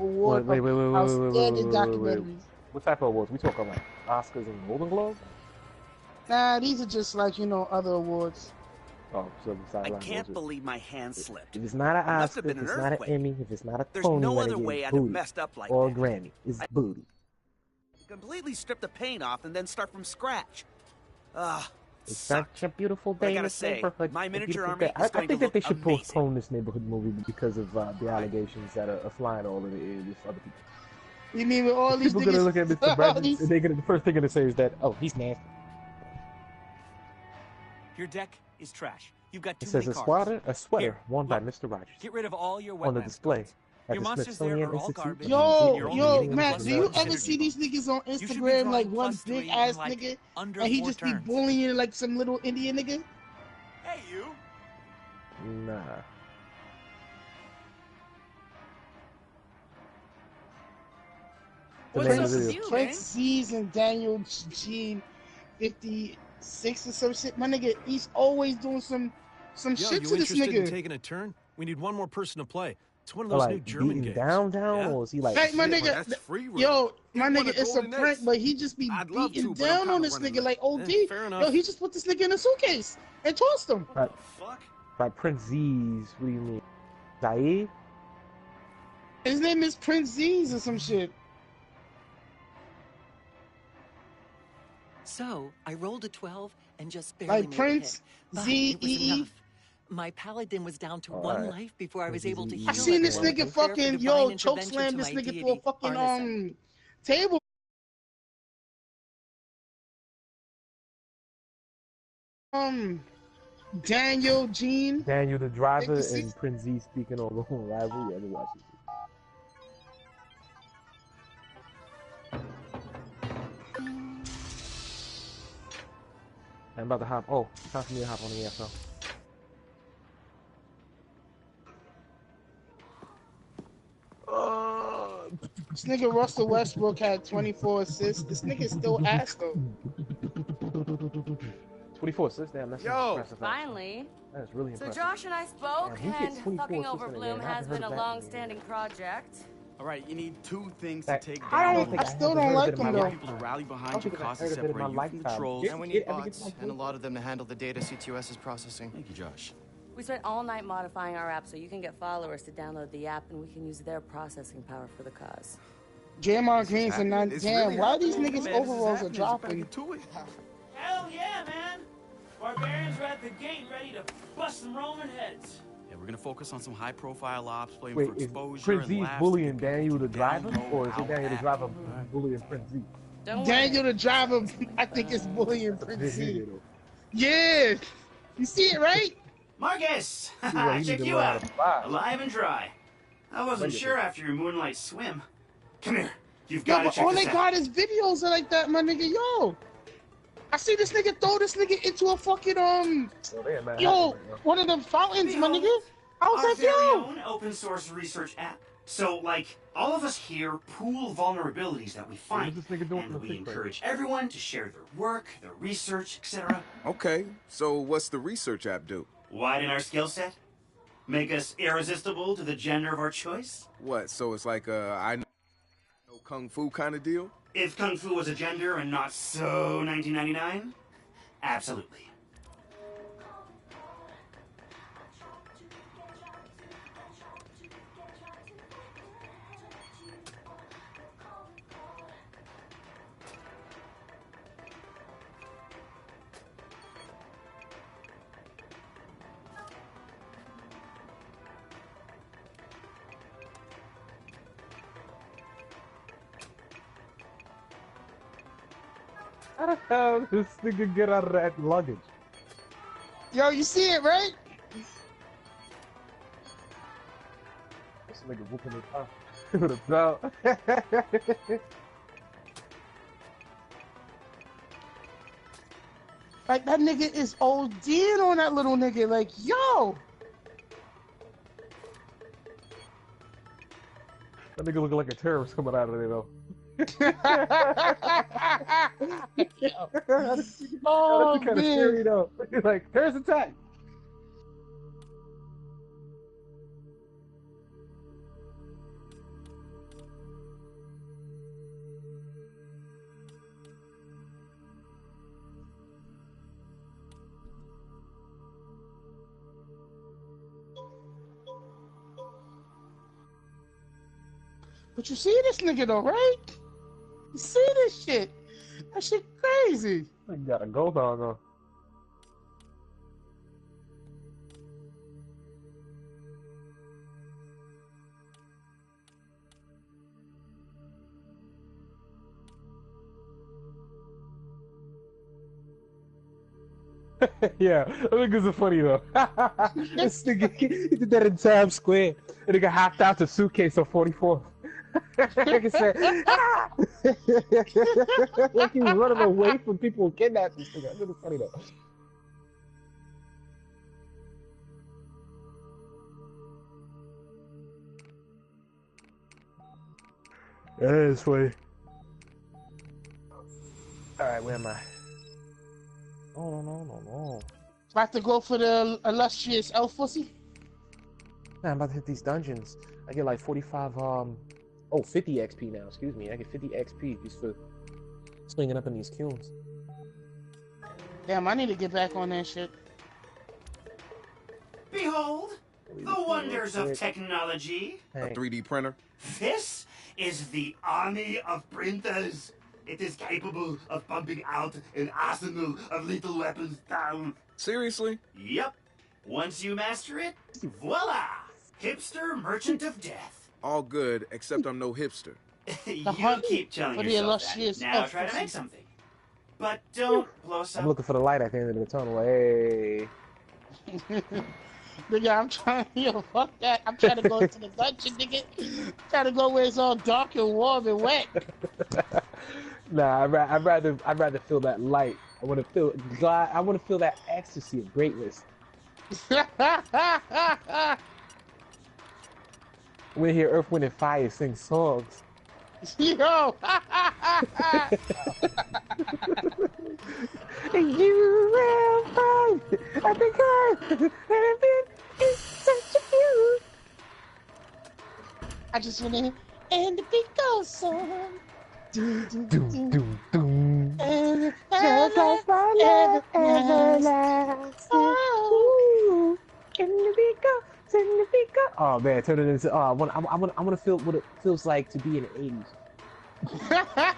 award Wait, of wait, wait, wait, wait, wait, outstanding wait, wait, wait. documentaries. What type of awards? We talking like Oscars and Golden Globes? Nah, these are just like, you know, other awards. Oh, so the I sideline can't goes believe my hand slipped. if it's not an It must have Oscar, been if an it's not an earthquake. Emmy, if it's not a There's Tony, no then other it way is I'd have booty messed up like or that. Grammy. It's booty. Completely strip the paint off and then start from scratch. It's such a beautiful day I in gotta this say, neighborhood. my A miniature beautiful army day. is I going think to that they look should amazing. postpone this neighborhood movie because of the allegations that are flying all over the air. Just other people. You mean with all these People gonna look at niggas? Mr. Brandon and the first thing they're gonna say is that, oh, he's nasty. Your deck is trash. You've got too It says many a cards. sweater Here, worn by look. Mr. Rogers Get rid of all your wetlands on the display cards. at Your the monsters there Smithsonian are all Institute. garbage. Yo, You're only yo, getting a Matt, plus do you one ever see synergy these bonus. niggas on You should be Instagram, like drawing one plus big 3 ass in, like, nigga, under and he 4 just be turns. bullying like some little Indian nigga? Hey, you! Nah. The What's name up of the with video. Prince Z's and Daniel Gene 56 or some shit? My nigga, he's always doing some Yo, shit you to this interested in nigga. taking a turn? We need one more person to play. It's one of Or those new like German beating games. down, Yeah? or is he like? Like my Shit, nigga, that's free room. yo, my He won nigga, the it's a Golden prank, X. but he just be I'd love beating to, but I'm down on kinda this running nigga late. like OD. fair enough. Yo, he just put this nigga in a suitcase and tossed him. Right. Fuck? By Prince Z's. What do you mean? Zaire? His name is Prince Z's or some shit. So, I rolled a 12 and just barely Like made Prince it. But Z it was E E. enough. My paladin was down to All one right. life before I was able to I heal. I seen this everyone nigga and prepare for fucking divine choke intervention slam to this my nigga through a deity, fucking Arneson. table. Daniel Gene. Daniel the driver 56. and Prince Z speaking on Roman Rivalry. Yeah, watch it. I'm about to hop. Oh, time for me to hop on the EFL. This nigga Russell Westbrook had 24 assists. This nigga still ass though. 24 assists. Damn, that's Yo. impressive. Finally. That's really So impressive. Josh and I spoke, Yeah, who gets and 24 fucking assists over in a Bloom game? I has haven't been heard a of that. long-standing project. All right, you need two things That- to take I down. don't. I still haven't don't heard like of it in him my though. life. People to rally I behind don't you, think I've cause to heard of it in separate my you from the lifetime. trolls. Did- And we did need ever get bots, to my and a point? lot of them to handle the data CTOS is processing. Thank you, Josh. We spent all night modifying our app so you can get followers to download the app, and we can use their processing power for the cause. Draymond Green's a nine. It's Damn, really why these happening, niggas man. This is overalls are happening. You better dropping? get to it. Hell yeah, man! Barbarians are at the gate ready to bust some Roman heads. Yeah, we're gonna focus on some high-profile ops, playing Wait, for is exposure Prince and Z's laughs to bullying get people Daniel the to driver, download or is it our Daniel the app. driver bullying Prince Z? Don't Daniel worry. the driver, I think it's bullying Prince This Z. video, though. Yeah, you see it right? Marcus! Well, you Check need to you learn how out. to fly. Alive and dry. I wasn't Wait a sure after your moonlight swim. Come here. You've Yo, got to but check all this they out. got is videos of like that, my nigga. Yo, I see this nigga throw this nigga into a fucking Oh, they in Manhattan yo, right now. one of them fountains, my nigga. I was Our like, very yo. own open source research app. So, like, all of us here pool vulnerabilities that we What is find, this nigga doing and for the we free play? encourage everyone to share their work, their research, etc. Okay, so what's the research app do? Widen our skill set, make us irresistible to the gender of our choice. What, so it's like a I know kung fu kind of deal? If Kung Fu was a gender and not so 1999, absolutely. How the hell did this nigga get out of that luggage? Yo, you see it, right? This nigga whooping his ass with a belt. Like that nigga is ODing on that little nigga. Like, yo. That nigga looking like a terrorist coming out of there though. Oh, That's kind of man. scary though. Like terrorist attack. But you see this nigga though, right? You see this shit? That shit crazy. You got a gold on though. Yeah, I think this is funny though. This nigga, he did that in Times Square. The nigga hopped out the suitcase on 44th. Like I said, ah! Like he was running away from people who kidnapped this nigga. I think it's funny though. That is funny. Alright, where am I? Oh, no. About to go for the illustrious elf pussy? Man, I'm about to hit these dungeons. I get like 45, 50 XP now, excuse me. I get 50 XP just for swinging up in these kilns. Damn, I need to get back on that shit. Behold, the wonders of technology. A 3D printer. This is the army of printers. It is capable of pumping out an arsenal of lethal weapons down. Seriously? Yep. Once you master it, voila! Hipster Merchant of Death. All good, except I'm no hipster. You hunt keep telling for the yourself that. illustrious Now elf try to pussy. make something. But don't blow I'm some. looking for the light at the end of the tunnel. Hey. Nigga, I'm trying, yo, fuck that. I'm trying to go into the dungeon, nigga. I'm trying to go where it's all dark and warm and wet. Nah, I'd rather feel that light. I want to feel God. I want to feel that ecstasy of greatness. I want to hear Earth, Wind, and Fire sing songs. Yo! You will find at the God is such a view. I just want to end the big ghost song. Doom, doom, doom. And Just like my love, everlasting. Ooh, in the big ghost, in the big ghost. Oh man, turn it into. Oh, I want to feel what it feels like to be in the 80s.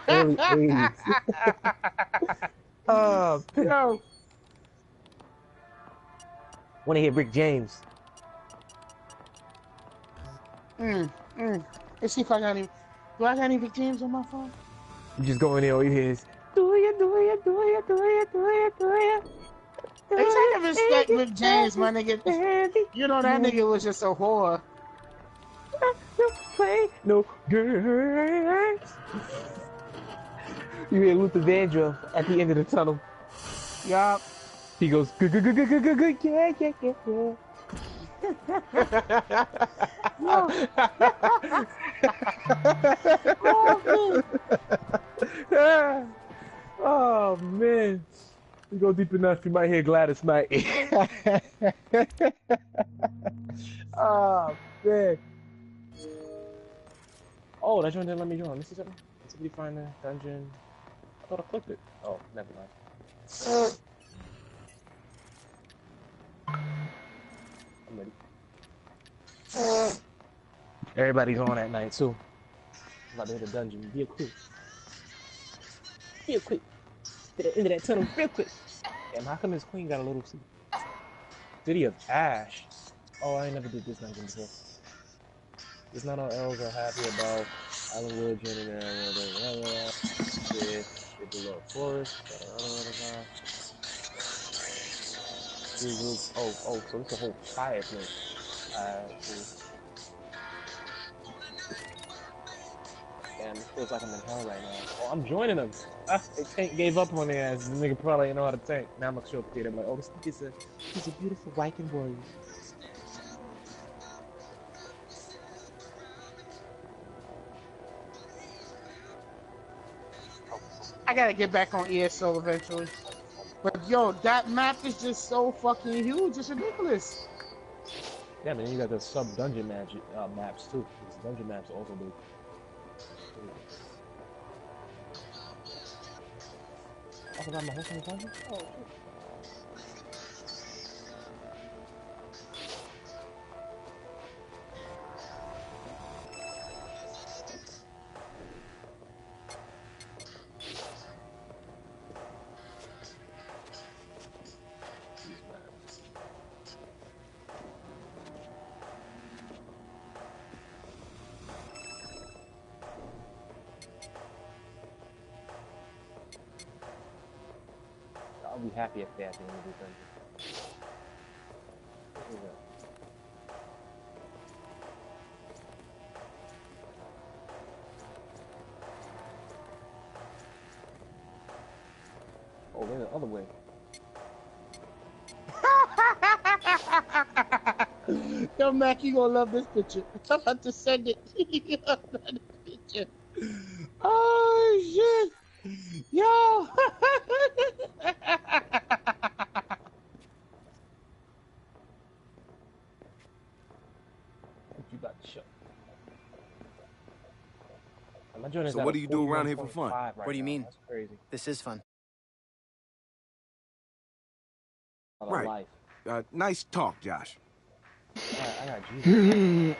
Early 80s. Oh, yo. Want to hear Rick James? Let's see if I got any. Do I got any Big James on my phone? You just go in there, all you hear is do ya. They trying to respect Rick James, my nigga. You know that nigga was just a whore. No play, no games. You hear Luther Vandross at the end of the tunnel. Yup. He goes, good, yeah. Oh man. You go deep enough, you might hear Gladys Knight. Oh man. Oh, that joint didn't let me join. Let me see something. Did somebody find the dungeon? I thought I clicked it. Oh, never mind. I'm ready. Everybody's on at night, so I'm about to hit a dungeon real quick. Real quick. To the end of that tunnel real quick. Damn, how come this queen got a little City of Ash? Oh, I ain't never did this dungeon before. There's not all elves are happy about Island Wood, joining there, with the little forest, oh, so it's a whole fireplace. Damn, it feels like I'm in hell right now. Oh, I'm joining them. They tank gave up on their ass. The nigga probably didn't know how to tank. Now I'm gonna show up here. I'm like, oh, this is a beautiful Viking warrior. I gotta get back on ESO eventually. But yo, that map is just so fucking huge. It's ridiculous. Yeah, man, you got the sub-dungeon maps too. These dungeon maps also big. I forgot my whole dungeon? Oh, shit. be happy if they at the end of the dungeon. What is that? Oh, there's the other way. Yo, Mac, you gonna love this picture. I'm about to send it. You gonna love this picture. Oh, shit. Yo. What you about to show? So what do you do around here for fun? What do you mean? That's crazy. This is fun. Right. Nice talk, Josh. I got Jesus.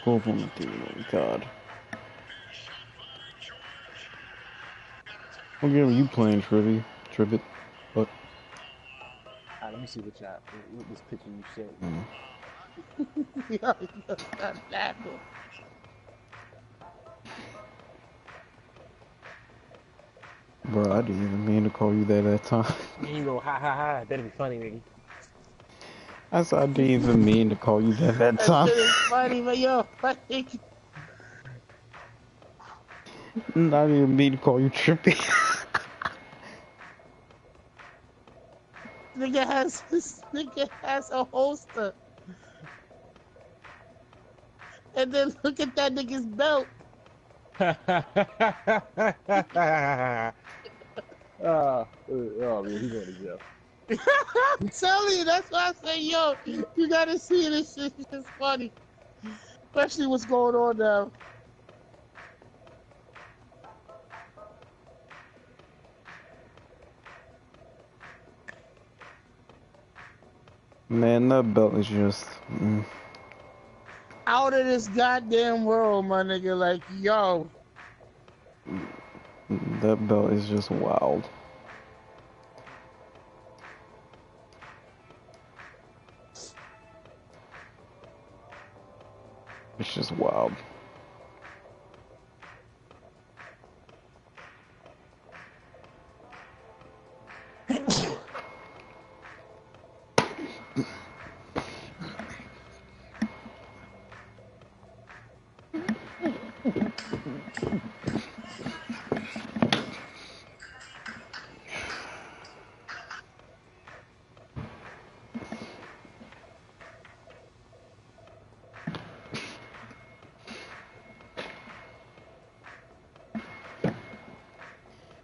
Oh my God. What game are you playing, Tribbit? What? Let me see what this picture you shared. Yo, stop laughing. Bro, I didn't even mean to call you that time. You go, ha ha ha. That'd be funny, nigga. I said I didn't even mean to call you that time. That shit is funny, but yo, I think I didn't even mean to call you Trippy. this nigga has a holster. And then look at that nigga's belt. Oh man, he's going to jail. I'm telling you, that's why I say, yo, you gotta see this shit. It's just funny. Especially what's going on now. Man, that belt is just... Out of this goddamn world, my nigga. Like, yo. That belt is just wild. It's just wild.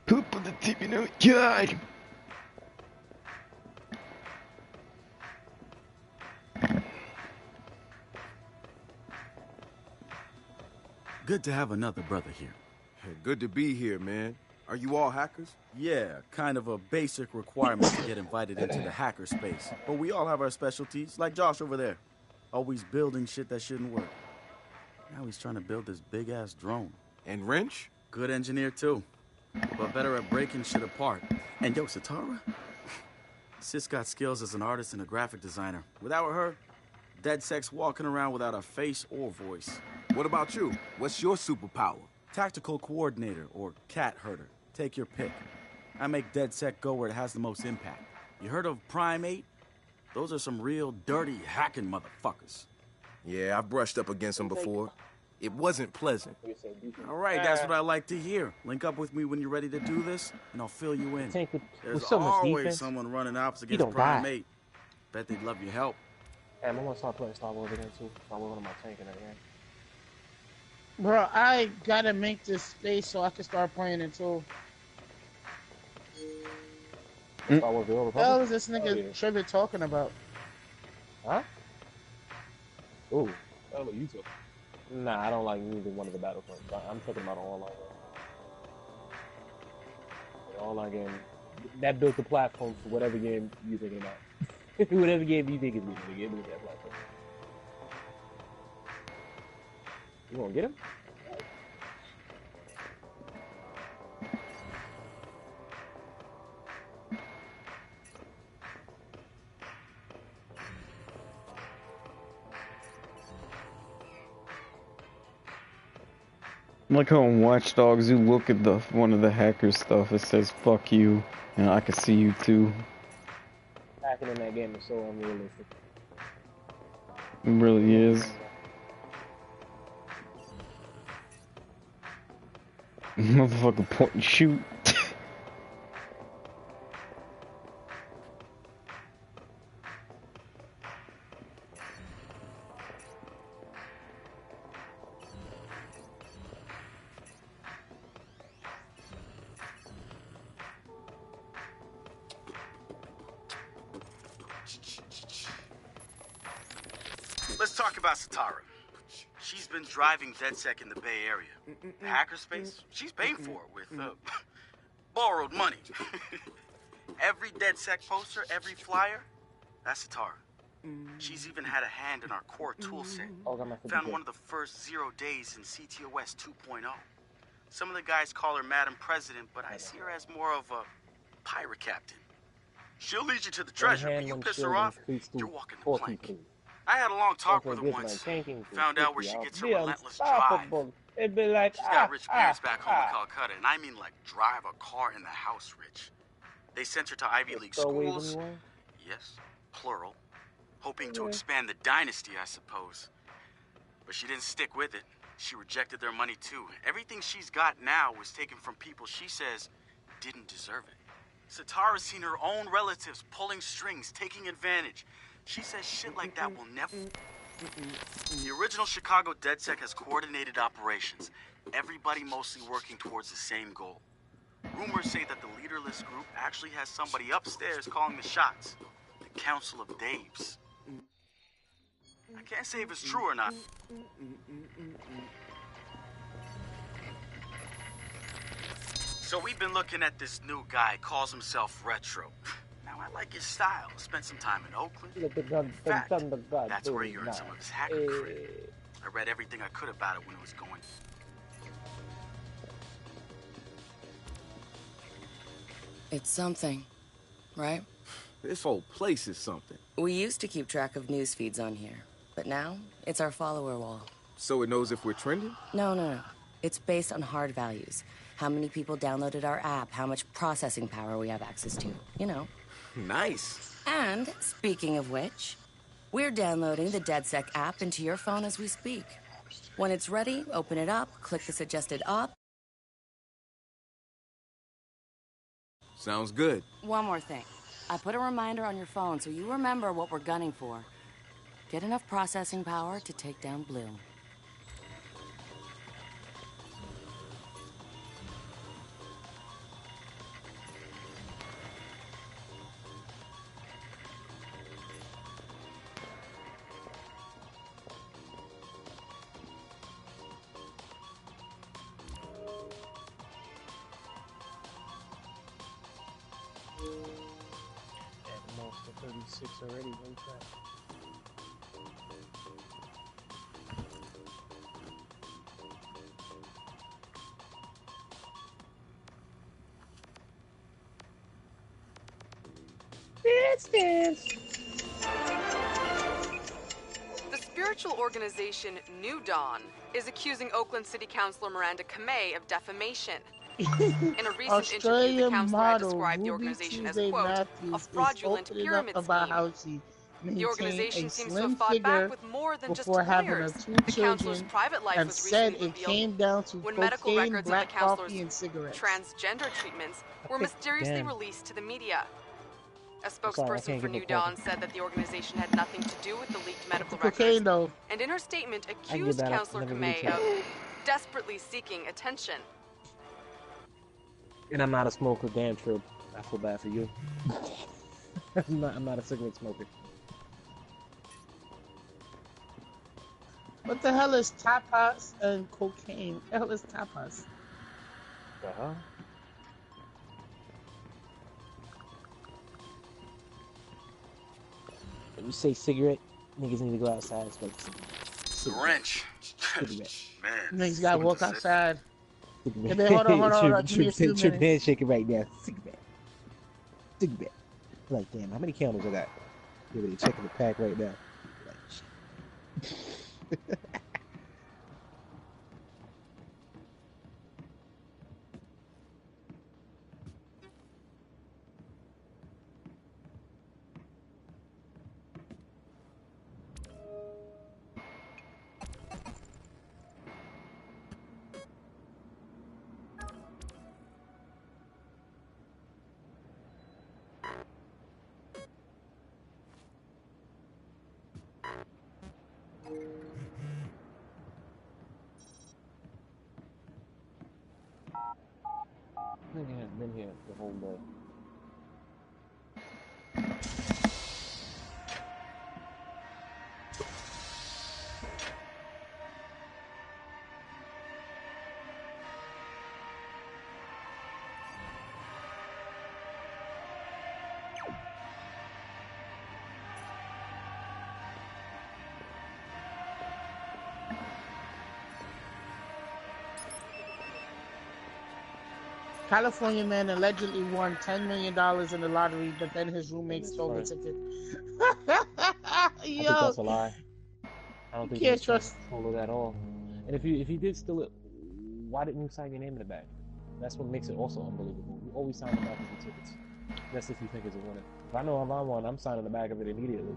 Poop on the tip, you know? God! Good to have another brother here. Good to be here, man. Are you all hackers? Yeah, kind of a basic requirement to get invited into the hacker space. But we all have our specialties, like Josh over there. Always building shit that shouldn't work. Now he's trying to build this big-ass drone. And Wrench? Good engineer, too. But better at breaking shit apart. And yo, Satara? Sis got skills as an artist and a graphic designer. Without her, dead sex walking around without a face or voice. What about you? What's your superpower? Tactical coordinator or cat herder. Take your pick. I make DedSec go where it has the most impact. You heard of Prime 8? Those are some real dirty hacking motherfuckers. Yeah, I've brushed up against them before. It wasn't pleasant. All right, that's what I like to hear. Link up with me when you're ready to do this, and I'll fill you in. There's so much always defense, someone running ops you against don't Prime die. 8. Bet they'd love your help. Damn, I want to start playing Star Wars again too. Star Wars on my tank and everything. Bro, I gotta make this space so I can start playing it too. Star Wars: The Old What the hell Republic? is this nigga Trivia talking about? Huh? Ooh. I don't know you took. Nah, I don't like neither one of the Battlefronts. I'm talking about an online game. An online game that built the platform for whatever game you think about. Whatever game you think is good, the game is that platform. You gonna get him? Like how in Watch Dogs, you look at one of the hacker stuff, it says "fuck you," and I can see you too. Hacking in that game is so unrealistic. It really is. Motherfucker, point and shoot. Let's talk about Satara. She's been driving DedSec in the Bay Area. Hackerspace? She's paying for it with borrowed money. Every DedSec poster, every flyer, that's Satara. She's even had a hand in our core tool set. Found one of the first 0 days in CTOS 2.0. Some of the guys call her Madam President, but I see her as more of a pirate captain. She'll lead you to the treasure, but you piss her off, you're walking the plank. I had a long talk with her once. Found out where she gets her relentless drive. It'd be like, She's got rich parents back home in Calcutta, and I mean like drive a car in the house rich. They sent her to Ivy League schools. Yes, plural. Hoping to expand the dynasty, I suppose. But she didn't stick with it. She rejected their money too. Everything she's got now was taken from people she says didn't deserve it. Satara's seen her own relatives pulling strings, taking advantage. She says shit like that will never... The original Chicago DedSec has coordinated operations. Everybody mostly working towards the same goal. Rumors say that the leaderless group actually has somebody upstairs calling the shots. The Council of Daves. I can't say if it's true or not. So we've been looking at this new guy, calls himself Retro. Now I like his style. Spent some time in Oakland. In fact, that's where he earned some of his hacker credit. I read everything I could about it when it was going. It's something, right? This whole place is something. We used to keep track of news feeds on here, but now it's our follower wall. So it knows if we're trending? No. It's based on hard values. How many people downloaded our app, how much processing power we have access to, you know. Nice. And, speaking of which, we're downloading the DedSec app into your phone as we speak. When it's ready, open it up, click the suggested op. Sounds good. One more thing. I put a reminder on your phone so you remember what we're gunning for. Get enough processing power to take down Blue. At most, 36 already. One track. The spirit spiritual organization New Dawn is accusing Oakland City Councilor Miranda Kamei of defamation. In a recent interview, the Australian councilor had model described the Ruby organization as, Tuesday quote, Matthews a is fraudulent opening up pyramid about scheme. how she The maintained organization a seems to slim have fought back figure with more than just before having her lawyers. 2 The councilor's children private life and was said recently it revealed came down to when medical cocaine, records of the black coffee, councilor's and cigarettes. transgender treatments were mysteriously damn. released to the media. A I'm sorry, I spokesperson can't for give a New fuck. Dawn said that the organization had nothing to do with the leaked medical Cocaine, records, though. and in her statement I can get accused that. I've Councilor never really Kamei checked. of desperately seeking attention. And I'm not a smoker, damn true. I feel bad for you. I'm not a cigarette smoker. What the hell is tapas and cocaine? What the hell is tapas? Uh-huh. When you say cigarette, niggas need to go outside and smoke cigarette. Wrench. Cigarette. Man. Niggas gotta walk Cigarette. outside. Cigarette. Yeah, hold on. Give me a few Trip minutes. handshake it right now. Cigarette. Cigarette. Like, damn, how many candles I got? Give it a check in the pack right now. Like, shit. Nigga has been here the whole day. California man allegedly won $10 million in the lottery, but then his roommate Jesus stole the Christ. ticket. I think that's a lie. I don't You think can't he trust- stole it at all. And if you did steal it, why didn't you sign your name in the back? That's what makes it also unbelievable. You always sign the back of the tickets. That's if you think it's a winner. If I know if I won, I'm signing the back of it immediately.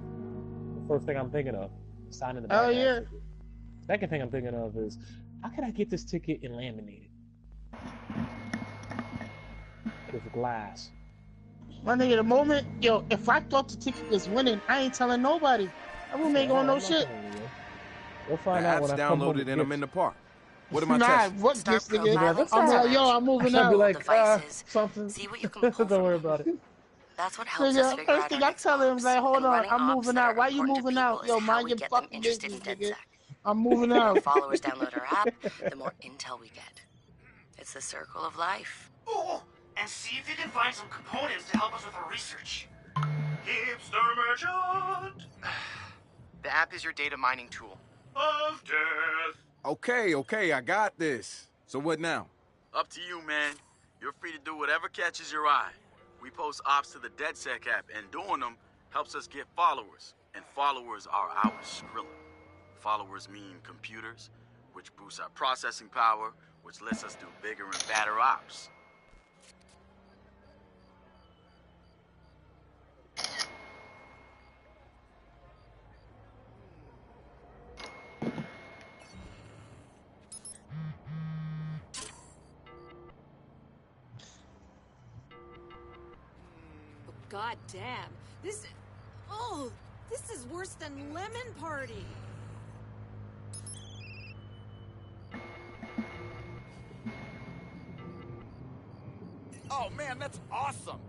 The first thing I'm thinking of, signing the back. Oh, of yeah. it. Second thing I'm thinking of is, how can I get this ticket and laminate it with glass? My nigga, the moment, yo, if I thought the ticket was winning, I ain't telling nobody. My roommate gonna know shit. We'll The find out app's when I come home downloaded with and I'm gifts. in the park. What am I Nah, testing? what Start this nigga? profiling I'm like, servers, yo, I'm moving I'll be out. like, devices, something. see what you can pull Don't worry from about it. That's what helps us Nigga, figure first out thing our I next tell him ops. is like, hold And on, running I'm ops moving that out. are Why you important to moving out? people Yo, is how mind we your get them fucking interested business, in nigga. DedSec. I'm moving The more out. followers download our app, the more intel we get. It's the circle of life. Oh, and see if you can find some components to help us with our research. Hipster merchant The app is your data mining tool. of death. Okay, I got this. So what now? Up to you, man. You're free to do whatever catches your eye. We post ops to the DedSec app, and doing them helps us get followers. And followers are our Skrilla. Followers mean computers, which boosts our processing power, which lets us do bigger and badder ops. God damn. This is worse than Lemon Party. Oh man, that's awesome.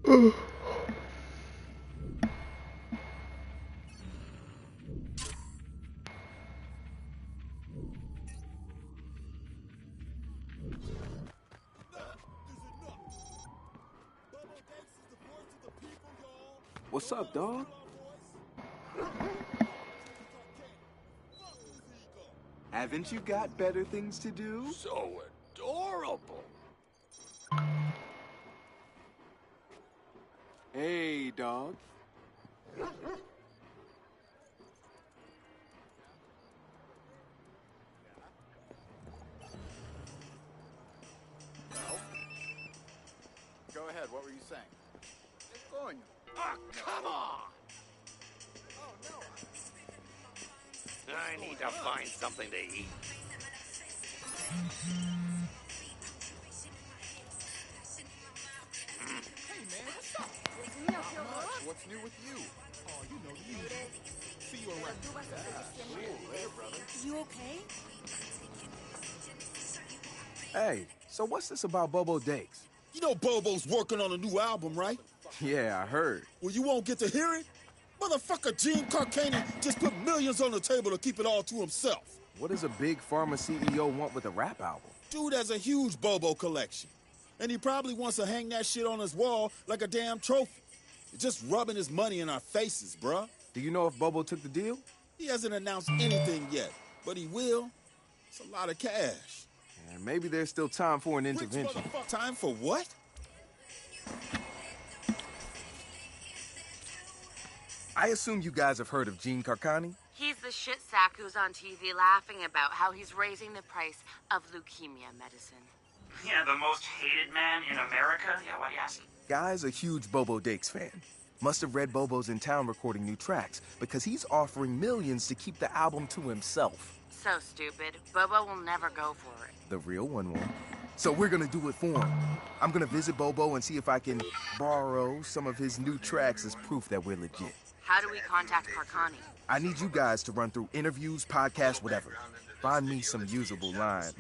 What's up, dog? Haven't you got better things to do? So adorable. Hey, dog. Go ahead, what were you saying? Ah, come on! I need to find something to eat. Hey, man, what's up? What's new with you? Oh, you know the usual. See you around. Cool, later, brother. You okay? Hey, so what's this about Bobo Dakes? You know Bobo's working on a new album, right? Yeah, I heard. Well, you won't get to hear it? Motherfucker Gene Carcani just put millions on the table to keep it all to himself. What does a big pharma CEO want with a rap album? Dude has a huge Bobo collection. And he probably wants to hang that shit on his wall like a damn trophy. Just rubbing his money in our faces, bruh. Do you know if Bobo took the deal? He hasn't announced anything yet, but he will. It's a lot of cash. And maybe there's still time for an intervention. Time for what? I assume you guys have heard of Gene Carcani? He's the shit sack who's on TV laughing about how he's raising the price of leukemia medicine. Yeah, the most hated man in America? Yeah, why do you ask? Guy's a huge Bobo Dakes fan. Must have read Bobo's in town recording new tracks because he's offering millions to keep the album to himself. So stupid. Bobo will never go for it. The real one won't. So we're gonna do it for him. I'm gonna visit Bobo and see if I can borrow some of his new tracks as proof that we're legit. How do we contact Carcani? I need you guys to run through interviews, podcasts, whatever. Find me some usable lines.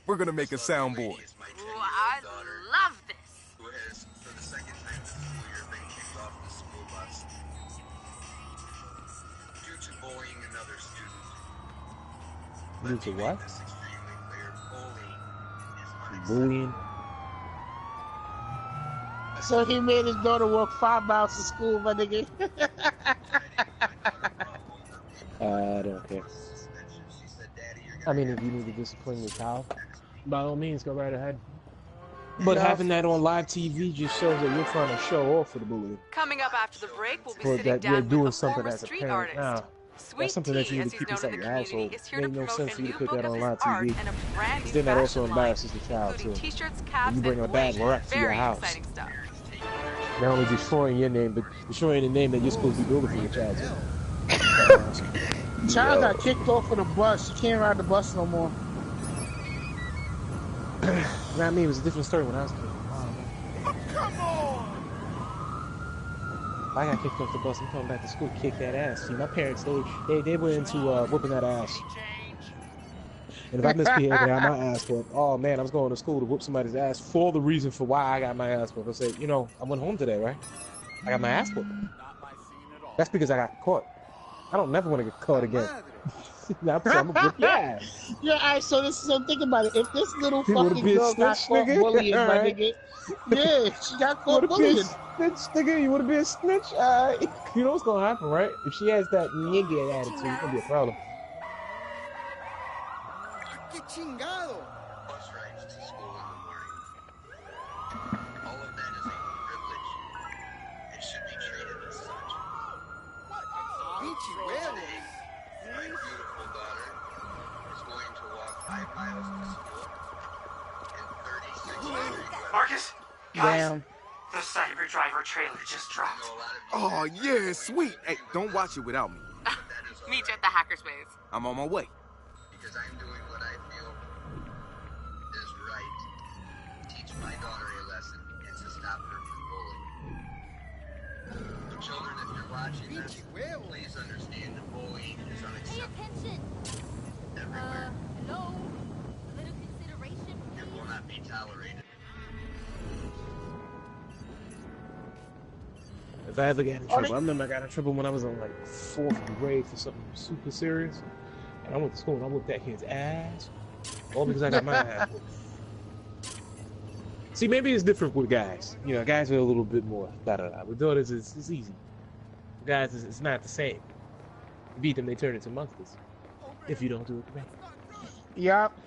We're gonna make a soundboard. Ooh, I love this. Who has, for the second time this school year, been kicked off the school bus due to bullying another student. Due to what? This extremely clear: Bullying. bullying is So he made his daughter walk 5 miles to school, my nigga. I don't care. I mean, if you need to discipline your child, by all means, go right ahead. But having that on live TV just shows that you're trying to show off for the bullying. Coming up after the break, we'll be Or sitting that down you're doing with a something former as a street parent. artist. Nah, Sweet that's something that Tea, you need as to he's keep known inside in the your household. community, is here It to ain't no promote sense a for you to new put book that of on his live art TV. and a brand new Then that also fashion line, embarrasses the child too. including t-shirts, You caps, bring a and bad bling. rep to your Very house. exciting stuff. Not only destroying your name, but destroying the name that you're supposed to be building for your child too. Child got kicked off of the bus. She can't ride the bus no more. You know what I mean? It was a different story when I was a kid. Come on! If I got kicked off the bus, I'm coming back to school, kick that ass. See, my parents, they were into whooping that ass. And if I misbehaved and got my ass whooped, oh man, I was going to school to whoop somebody's ass for the reason for why I got my ass whooped. I said, you know, I went home today, right? I got my ass whooped. That's because I got caught. I don't never want to get caught again. I'm gonna whip your ass. Yeah, alright, so think about it. If this little You wanna fucking be a girl got snitch, caught nigga? bullying, my Alright. nigga. Yeah, she got caught You wanna be a bullying. snitch, nigga? You wanna be a snitch? You know what's gonna happen, right? If she has that nigga attitude, it's gonna be a problem. ¡Qué chingado! Bus rides to school in the morning. All of that is a privilege. It should be treated as such. Pinche huevos. My beautiful daughter is going to walk 5 miles to school in 36 degrees. Marcus? Guys, Damn. the Cyber Driver trailer just dropped. Oh, yeah, sweet. Hey, don't watch it without me. Meet you at the Hackerspace. I'm on my way. Because I'm doing what I feel is right. Teach my daughter a lesson and to stop her from bullying. So children, if you're watching this, please understand that bullying is unacceptable. Everywhere. Hello? A little consideration, It will not be tolerated. If I ever got in trouble, I remember I got in trouble when I was in like 4th grade for something super serious. And I went to school and I whooped that kid's ass. All because I got my ass whooped. See, maybe it's different with guys. You know, guys are a little bit more da-da-da. With daughters, it's easy. Guys, it's not the same. You beat them, they turn into monsters. If you don't do it correct. Yup.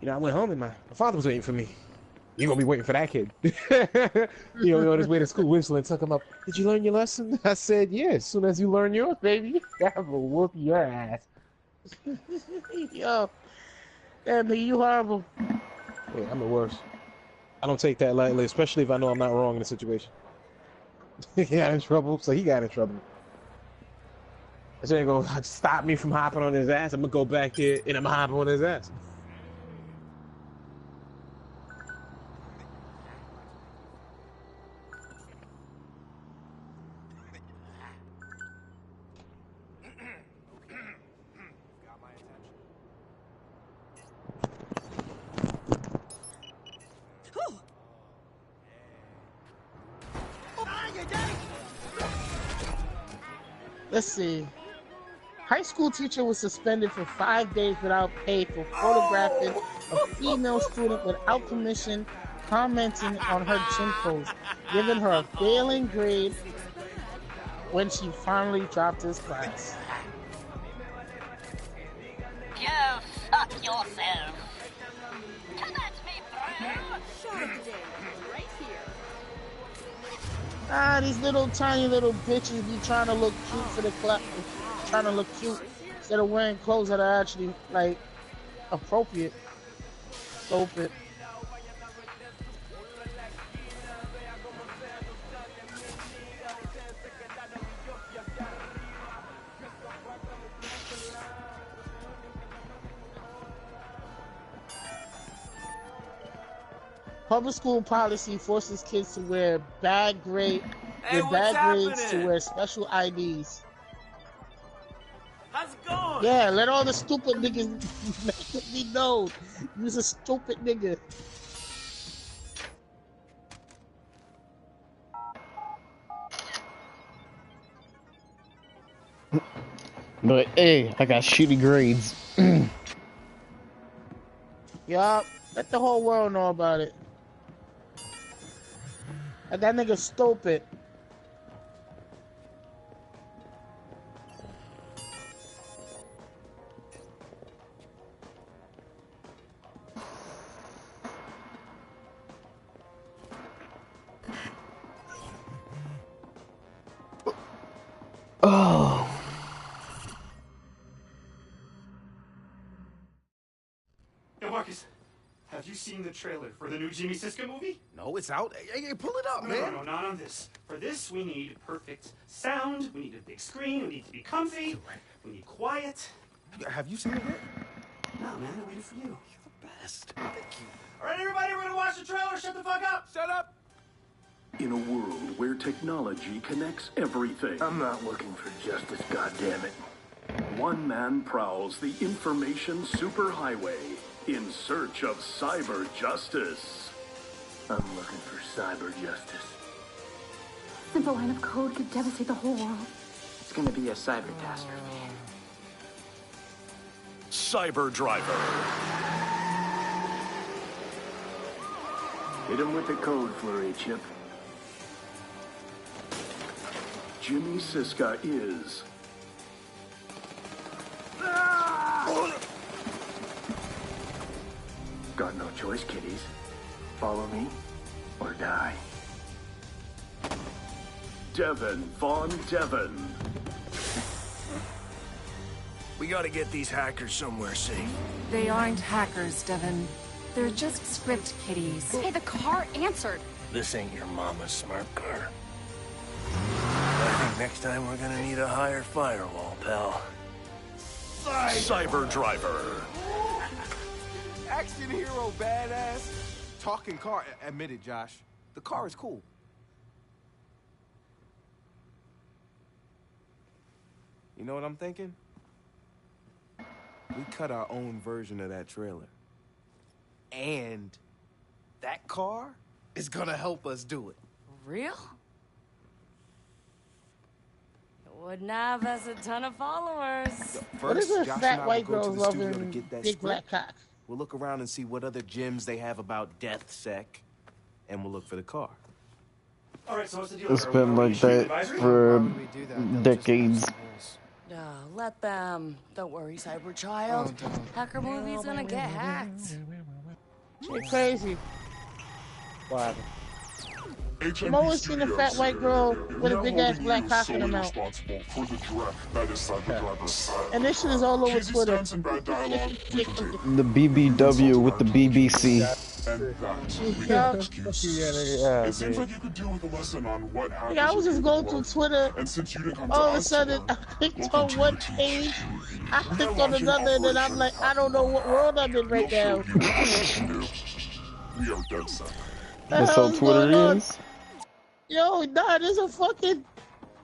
You know, I went home and my father was waiting for me. You gonna be waiting for that kid. You know, on his way to school, whistling, took him up. Did you learn your lesson? I said, yeah, as soon as you learn yours, baby, I will whoop your ass. Yo. Damn, nigga, you horrible. Yeah, I'm the worst. I don't take that lightly, especially if I know I'm not wrong in a situation. He got in trouble, so he got in trouble. This ain't gonna stop me from hopping on his ass. I'm gonna go back here and I'm gonna hop on his ass. Let's see. High school teacher was suspended for 5 days without pay for photographing a female student without permission, commenting on her gym pose, giving her a failing grade when she finally dropped his class. You fuck yourself. Come at me, bro. Shot of the day, right here. Ah, these little tiny little bitches be trying to look cute for the class, trying to look cute instead of wearing clothes that are actually like appropriate. Stupid. Public school policy forces kids to wear bad grades to wear special IDs. How's it going? Yeah, let all the stupid niggas make it be known. You's a stupid nigga. But hey, I got shitty grades. Yup, let the whole world know about it. And that nigga stupid. Oh. Yo, Marcus, have you seen the trailer for the new Jimmy Siska movie? No, it's out. Hey, pull it up, man. No, not on this. For this, we need perfect sound. We need a big screen. We need to be comfy. We need quiet. Have you seen it yet? No, man, I waited for you. You're the best. Thank you. All right, everybody, we're gonna watch the trailer. Shut the fuck up. Shut up. In a world where technology connects everything. I'm not looking for justice, goddammit. One man prowls the information superhighway in search of cyber justice. I'm looking for cyber justice. Simple line of code could devastate the whole world. It's gonna be a cyber catastrophe. Cyber Driver. Hit him with the code flurry, Chip. Jimmy Siska is... Got no choice, kiddies. Follow me, or die. Devin Von Devin. We gotta get these hackers somewhere safe. They aren't hackers, Devin. They're just script kiddies. Hey, the car answered. This ain't your mama's smart car. I think next time we're gonna need a higher firewall, pal. Cyber Driver. Action hero, badass. Talking car. Admit it, Josh. The car is cool. You know what I'm thinking? We cut our own version of that trailer. And that car is gonna help us do it. Real? Wouldn't have us a ton of followers. What is First, this Josh and fat I will white go to girl the studio to loving get that big script. black cock? We'll look around and see what other gems they have about DeathSec, and we'll look for the car. All right, so what's the deal? It's been like that for decades. Let them. Don't worry, Cyber Child. Hacker movie's gonna get hacked. You're crazy. What happened? I've always seen a fat white girl with a big ass black cock in her mouth. And this shit is all over Twitter. The BBW with the BBC. Yeah, I was just going through Twitter. All of a sudden, I clicked on one page, I clicked on another, and then I'm like, I don't know what world I'm in right now. That's how Twitter is? Yo, nah, there's a fucking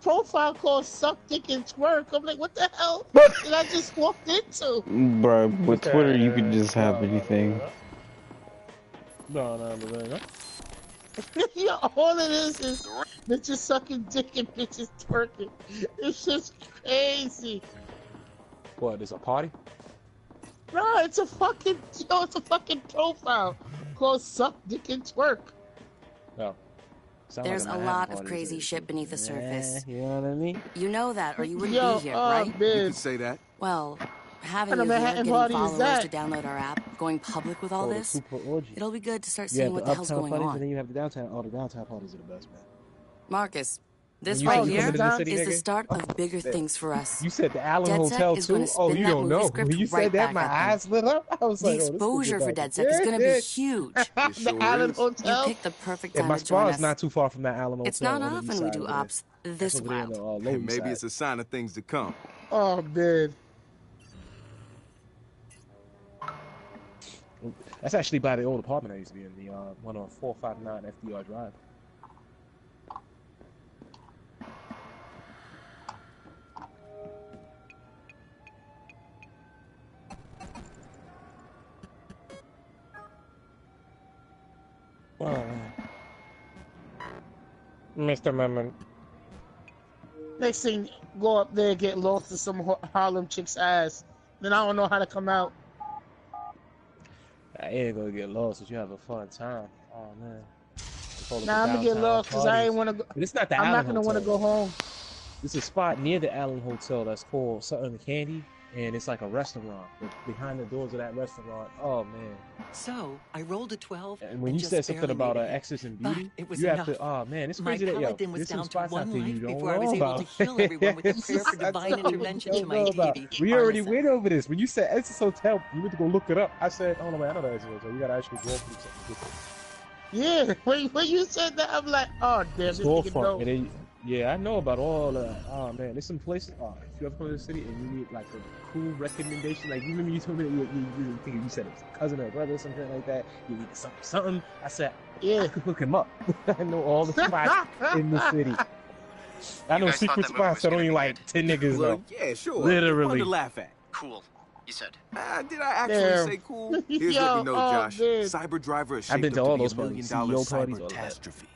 profile called Suck Dick and Twerk. I'm like, what the hell did I just walk into? Bruh, with Twitter you can just have anything. No. Yeah, all it is bitches sucking dick and bitches twerking. It's just crazy. What, is a party? No, it's a fucking profile called Suck Dick and Twerk. No. There's a lot of crazy shit beneath the surface. You know what I mean? You know that, or you wouldn't Yo, be here, right? You can say that. Well, having What you a here, Manhattan getting party is followers that? to download our app, going public with all this, it'll be good to start You have seeing what the hell's uptown going parties, on. and then you have the downtown. Oh, the downtown parties are the best, man. Marcus, this When you right come here into the city, is the nigga? start of bigger things for us. You said the Allen DeadSec Hotel is too? gonna Oh, spin you that don't movie know. script When you right said that, back my at them. eyes lit up. I was The like, oh, this exposure for is DeadSec is gonna be huge. The Allen Hotel. You picked the perfect Yeah, time my to join spa is us. not too far from that Allen Hotel. It's not on the often east we side do over there. ops That's this over there on wild. the, Lower Hey, East maybe Side. it's a sign of things to come. Oh, man. That's actually by the old apartment I used to be in, the one on 459 FDR Drive. Oh, man. Mr. Memon. Next thing, go up there, get lost in some Harlem chick's ass. Then I don't know how to come out. I ain't gonna get lost, but you have a fun time. Oh, man. Now I'm gonna get lost because I ain't want to go. But it's not the I'm Allen not gonna want to Hotel. go home. It's a spot near the Allen Hotel that's called Something Candy, and it's like a restaurant. But behind the doors of that restaurant, oh man. So I rolled a 12. And when you just said something barely about made it. Excess and But Beauty, it was you have enough. to. Oh man, it's My crazy that yo. paladin was There's some down to spots out one there you life don't before I was know able about. to heal everyone with a prayer for divine intervention to my deity. We already went over this. When you said Excess Hotel, you went to go look it up. I said, oh no, man, I know that Excess Hotel. You gotta actually go through something different. Yeah, when you said that, I'm like, oh damn, this nigga Storefront, know. and then, yeah, I know about all that. Oh man, there's some places. Oh, if you ever come to the city and you need like a cool recommendation, like you remember you told me that you said it was a cousin or a brother or something like that. You need something. I said, yeah, I could hook him up. I know all the spots in the city. I know secret spots that only like 10 niggas know. Yeah, sure. Literally. Fun to laugh at. Cool, you said. Did I actually Damn. say cool? Here's Yo, what we know, oh, Josh. man. Cyber Driver is I've been shaped to up all to be those $1 parties, million CEO parties, all that. cyber-catastrophe.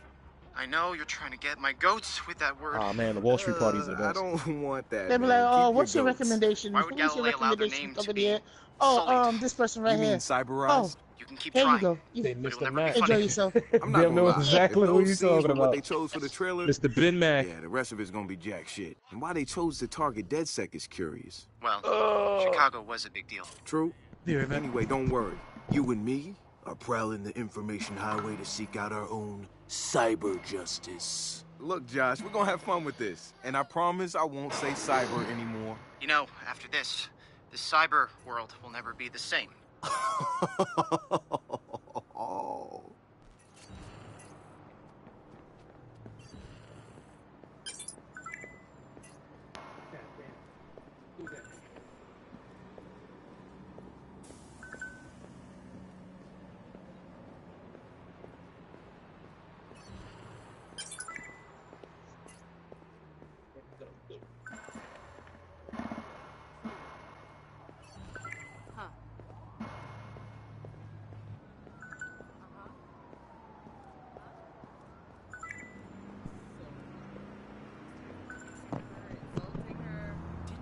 I know you're trying to get my goats with that word. Oh man, the Wall Street parties are the I best. don't want that. They be man. like, oh, Keep what's your goats. recommendation? Why would Who's your Galilei allow their recommendation name to coming be here? Oh, sullied? this person right You here. mean cyberized? Oh, You can keep here trying. you go. They But it'll Mr. never be Mac. Enjoy funny. yourself. I'm not They gonna know lie. exactly If what those you're scenes talking were what about. they chose for the trailer, Mr. Ben Mac. yeah, the rest of it's gonna be jack shit. And why they chose to target DeadSec is curious. Well, Chicago was a big deal. True? Yeah, man. Anyway, don't worry. You and me are prowling the information highway to seek out our own cyber justice. Look, Josh, we're gonna have fun with this. And I promise I won't say cyber anymore. You know, after this, the cyber world will never be the same. Oh.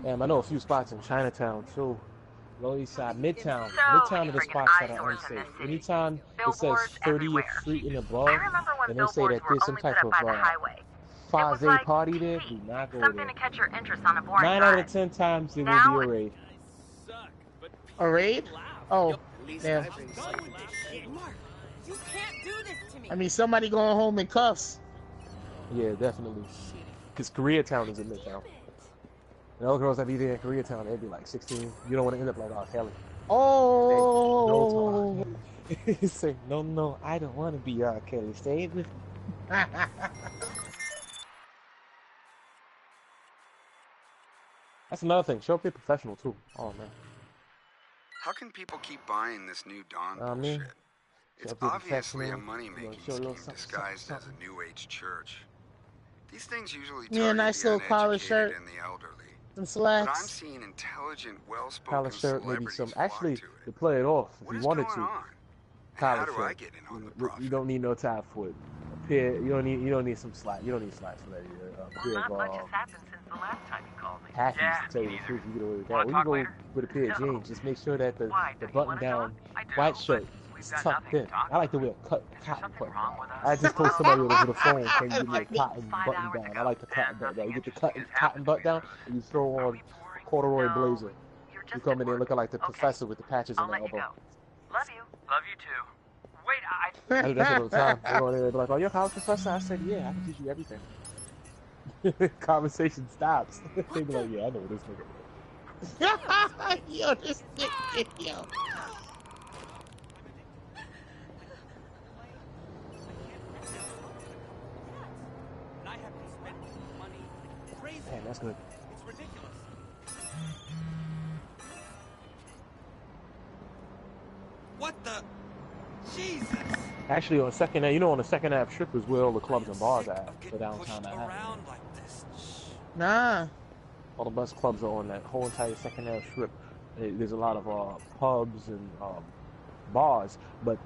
Damn, I know a few spots in Chinatown too. Lower East Side, Midtown. Midtown are the spots that are unsafe. Anytime it says 30th Street and above, and they say that there's some type of Faze party there, do not go there. 9 out of 10 times there will be a raid. A raid? Oh, damn. I mean, somebody going home in cuffs. Yeah, definitely. Because Koreatown is in Midtown. And all girls that be there in Koreatown, they'd be like 16. You don't want to end up like R. Kelly. Oh! Say, no, I don't want to be R. Kelly. Stay with me. That's another thing. Show up your professional too. Oh man. How can people keep buying this new Dawn bullshit? It's obviously a money-making scheme disguised as a New Age church. These things usually target nice the little collar uneducated shirt. and the elderly. Some slacks. But I'm seeing intelligent, well-spoken Collar shirt, maybe celebrities some. flock Actually, to it. to play it off, if What you is wanted going to. on? Collar How do I shirt. get in on the profit? You don't need no tie for it. A pair. You don't need some slack. You don't need slacks for that either. Not much has happened since the last time you called me. Khakis, to tell you the truth, you get away with that. When you go with a pair of jeans, just make sure that the button-down white shirt is tucked in. I like to wear a cotton button down. I just told somebody over the phone, can you give me a cotton button down? I like the cotton button down. You get the cotton button down, and you throw on corduroy blazer. You come in there looking like the professor with the patches on the elbow. Love you. Love you too. Wait, I do that all the time. They go there and be like, oh, you're a college professor? I said, yeah, I can teach you everything. Conversation stops. They be like, yeah, I know what this nigga is. Yo, this nigga, yo. Man, that's good. It's ridiculous. What the? Jesus! Actually, on Second Ave, on the Second Ave Strip is where all the clubs and bars are at for downtown Manhattan. Nah. All the best clubs are on that whole entire Second Ave Strip. There's a lot of pubs and bars, but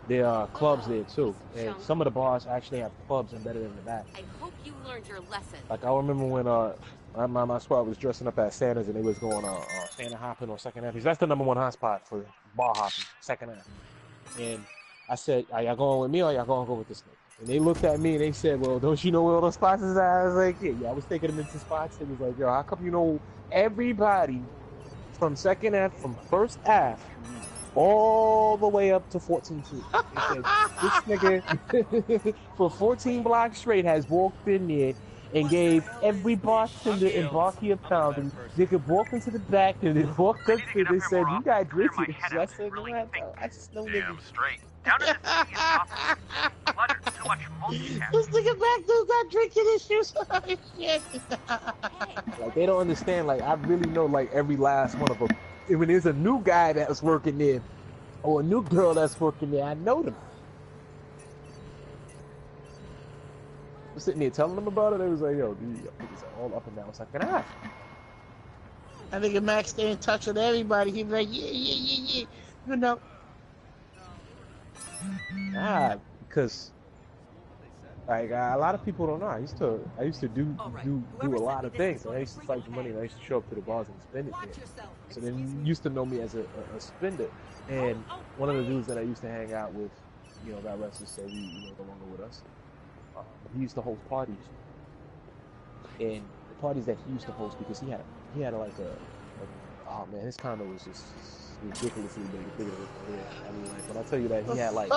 there are clubs there too. And some of the bars actually have clubs embedded in the back. I hope you learned your lesson. Like I remember when my squad was dressing up as Santas and they was going Santa hopping on Second Ave. That's the #1 hotspot for bar hopping, Second Ave. And I said, are y'all going with me or y'all going to go with this nigga? And they looked at me and they said, well, don't you know where all those spots is at? I was like, yeah, I was taking them into spots. It was like, yo, how come you know everybody from Second Ave, from First Ave, all the way up to 14th Street? They said, this nigga for 14 blocks straight has walked in there and gave every bartender in Barkia Pound, they could walk into the back and they walked up to they said, you got drinking. So I said, no, I just know niggas. straight. Down to the city is cluttered, too much multitasking. This nigga back dude got drinking issues. Shit. Like, they don't understand. Like, I really know, like, every last one of them. And when there's a new guy that's working there, or a new girl that's working there, I know them. I'm sitting there telling them about it. They was like, yo, dude, it's all up and down Second Ave. I think if Max stay in touch with everybody, he'd be like, yeah. You know. Nah, because like a lot of people don't know. I used to do a lot of things. I used to fight the money and I used to show up to the bars and spend it there. So they used to know me as a spender. And one of the dudes that I used to hang out with, God rest his soul, he no longer with us. He used to host parties. And the parties that he used to host, because he had like oh man, his condo was just ridiculously bigger than here. I mean, like, when I tell you that he had like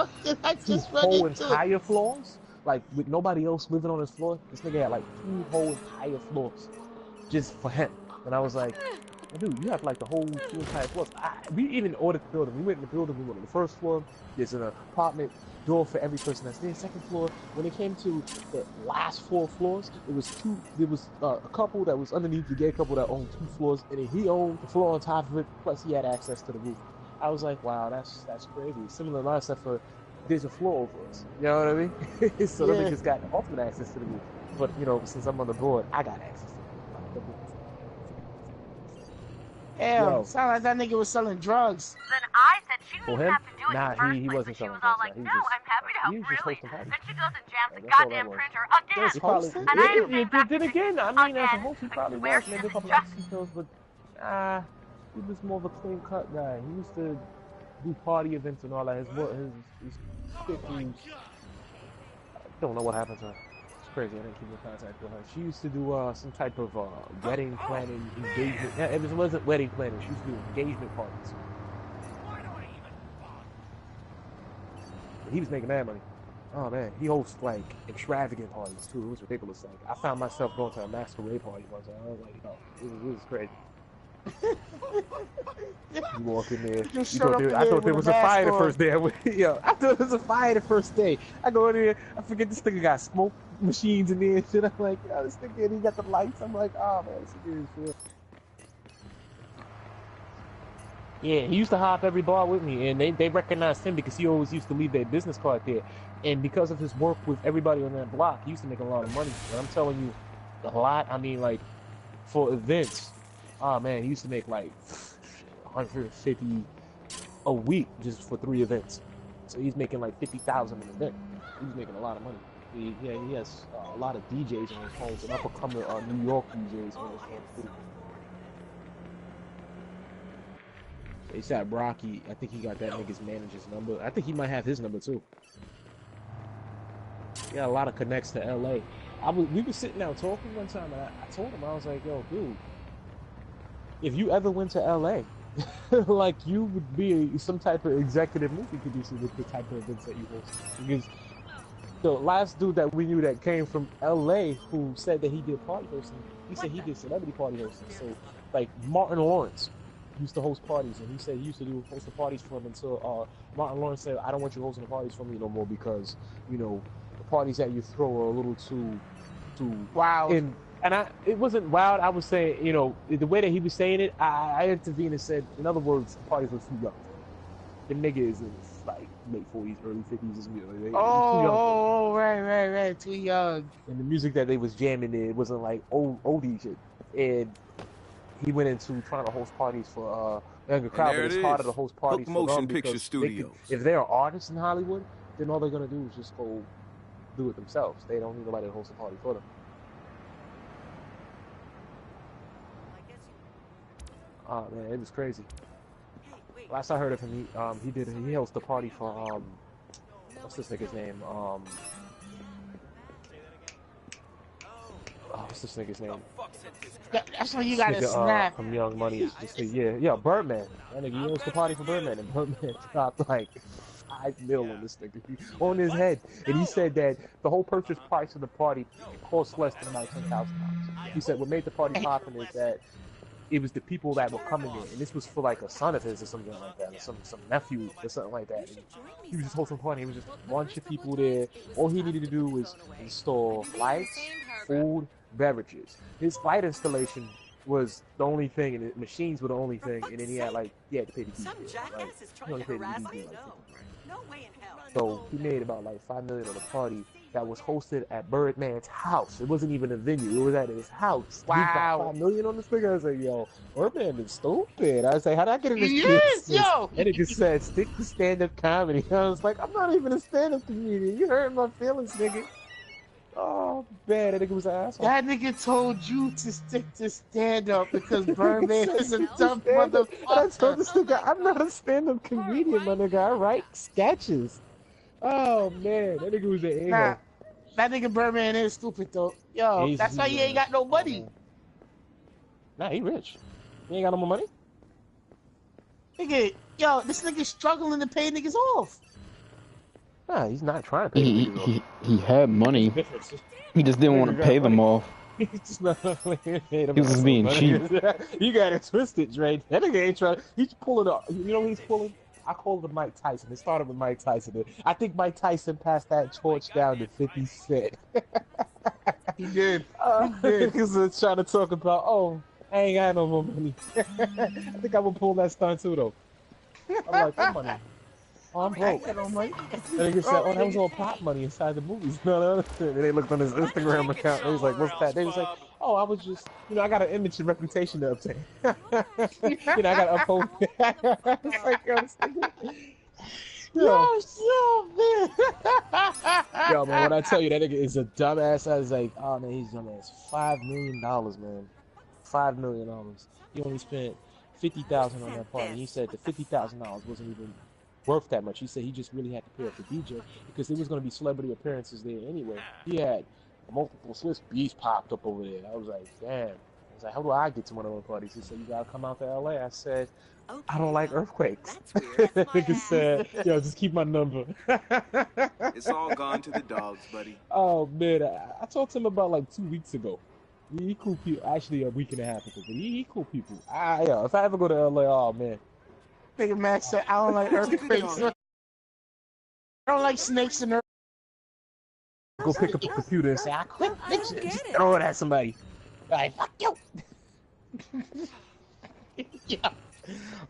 2 whole entire floors, like with nobody else living on his floor, this nigga had like 2 whole entire floors just for him. And I was like, dude, you have like the whole 2 entire floors. We even ordered the building. We went in the building. We went on the first floor. There's an apartment door for every person that's there. Second floor. When it came to the last 4 floors, it was 2. There was a couple that was underneath, the gay couple that owned 2 floors, and then he owned the floor on top of it. Plus, he had access to the roof. I was like, wow, that's crazy. Similar line, except for there's a floor over us. You know what I mean? So them niggas got ultimate access to the roof. But since I'm on the board, I got access to the roof. Damn, sound like that nigga was selling drugs. Then I said she didn't have to do do it in the first place. And she was all like, no, I'm happy to help, really. Then she goes and jams the goddamn printer again. And I am saying back Then again, I mean, as a host, he probably was. Maybe a couple of shows, but he was more of a clean cut guy. He used to do party events and all that. His chick who, I don't know what happened to her. It's crazy. I didn't keep in contact with her. She used to do some type of wedding planning, engagement. Yeah, it wasn't wedding planning. She used to do engagement parties. He was making mad money. Oh man, he hosts like extravagant parties too. It was ridiculous. Like I found myself going to a masquerade party once. I was like, oh, this is crazy. You walk in there. I thought there was a fire the first day. I thought there was a fire the first day. I go in there. I forget this nigga got smoke machines in there and shit. I'm like, oh, this nigga, he got the lights. I'm like, oh man, this nigga is shit. Yeah, he used to hop every bar with me, and they recognized him because he always used to leave their business card there. And because of his work with everybody on that block, he used to make a lot of money. And I'm telling you, a lot. I mean, like, for events, oh man, he used to make like 150 a week just for 3 events. So he's making like 50,000 an event. He's making a lot of money. He has a lot of DJs on his phones, and up-and-coming New York DJs on his phone too. They said Rocky. I think he got that nigga's manager's number. I think he might have his number too. He got a lot of connects to LA. We were sitting down talking one time, and I told him, I was like, yo, dude, if you ever went to LA, like you would be some type of executive movie producer with the type of events that you host. Because the last dude that we knew that came from LA who said that he did party hosting, he said he did celebrity party hosting. So like Martin Lawrence used to host parties, and he said he used to host the parties for him until Martin Lawrence said, I don't want you hosting the parties for me no more because, you know, the parties that you throw are a little too wild. And it wasn't wild. I was saying, you know, the way that he was saying it, I intervened and said, in other words, the parties were too young. The nigga is like late 40s, early 50s. Is too young. Right, too young. And the music that they was jamming in wasn't like oldie shit. And he went into trying to host parties for younger crowd, but it's harder to host parties for them because if they're artists in Hollywood, then all they're gonna do is just go do it themselves. They don't need nobody to host a party for them. Oh man, it was crazy. Last I heard of him, he hosted a party for what's this nigga's name? What's this nigga's name? That's when you gotta snap. From Young Money. Just yeah, Birdman. That nigga, he hosted a party for Birdman, and Birdman dropped like $5 million on this nigga on his head, and he said that the whole purchase price of the party cost less than about $10,000. He said what made the party poppin' is that it was the people that were coming in, and this was for like a son of his or something like that, or some nephew or something like that. And he was just hosting a party. It was just a bunch of people there. All he needed to do was install lights, food, beverages. His light installation was the only thing, and the machines were the only thing, and then he had to pay the DJ. Right? He only paid the DJ so he made about like $5 million on a party that was hosted at Birdman's house. It wasn't even a venue. It was at his house. Wow. He got $5 million on this thing. I was like, yo, Birdman is stupid. I was like, how'd I get in this business? Yo. And it just said, stick to stand-up comedy. I was like, I'm not even a stand-up comedian. You hurt my feelings, nigga. Oh, man, that nigga was an asshole. That nigga told you to stick to stand-up because Birdman is a dumb motherfucker. I told this nigga, I'm not a stand-up comedian, my nigga. I write sketches. Oh, man, that nigga was an a-hole. Nah, that nigga Birdman is stupid, though. Yo, that's why he ain't got no money. Nah, he rich. He ain't got no more money? Nigga, yo, this nigga's struggling to pay niggas off. Nah, he's not trying to pay he had money. He just didn't want to pay them off. He was just being cheap. You got it twisted, Dre. That nigga ain't trying. He's pulling up. You know what he's pulling? I called him Mike Tyson. It started with Mike Tyson. I think Mike Tyson passed that torch down to 50 Cent. He did. Niggas trying to talk about, oh, I ain't got no more money. I think I would pull that stunt too, though. I'm like, what money? Oh, I'm broke. And nigga said, oh, that was all pop money inside the movies. No. And they looked on his Instagram account. They was like, what's that? They was like, oh, I was just, I got an image and reputation to obtain. I got to uphold. It's like, yo, this nigga. Yo, man. Yo, man, when I tell you that nigga is a dumbass, I was like, oh man, he's dumbass. $5 million, man. $5 million. He only spent $50,000 on that party. He said the $50,000 wasn't even worth that much. He said he just really had to pay off the DJ because there was going to be celebrity appearances there anyway. He had multiple Swiss beats popped up over there. I was like, damn. I was like, how do I get to one of those parties? He said, you gotta come out to LA. I said, I don't like earthquakes. That nigga said, yo, just keep my number. It's all gone to the dogs, buddy. Oh, man. I talked to him about like 2 weeks ago. He cool people. Actually, a week and a half ago. But he cool people. Yeah, if I ever go to LA, oh, man. Nigga Max said, I don't like earthquakes. I don't like snakes and earthquakes. Go pick up a computer and say, I quit. Just throw it at somebody. Like, fuck you. Yeah.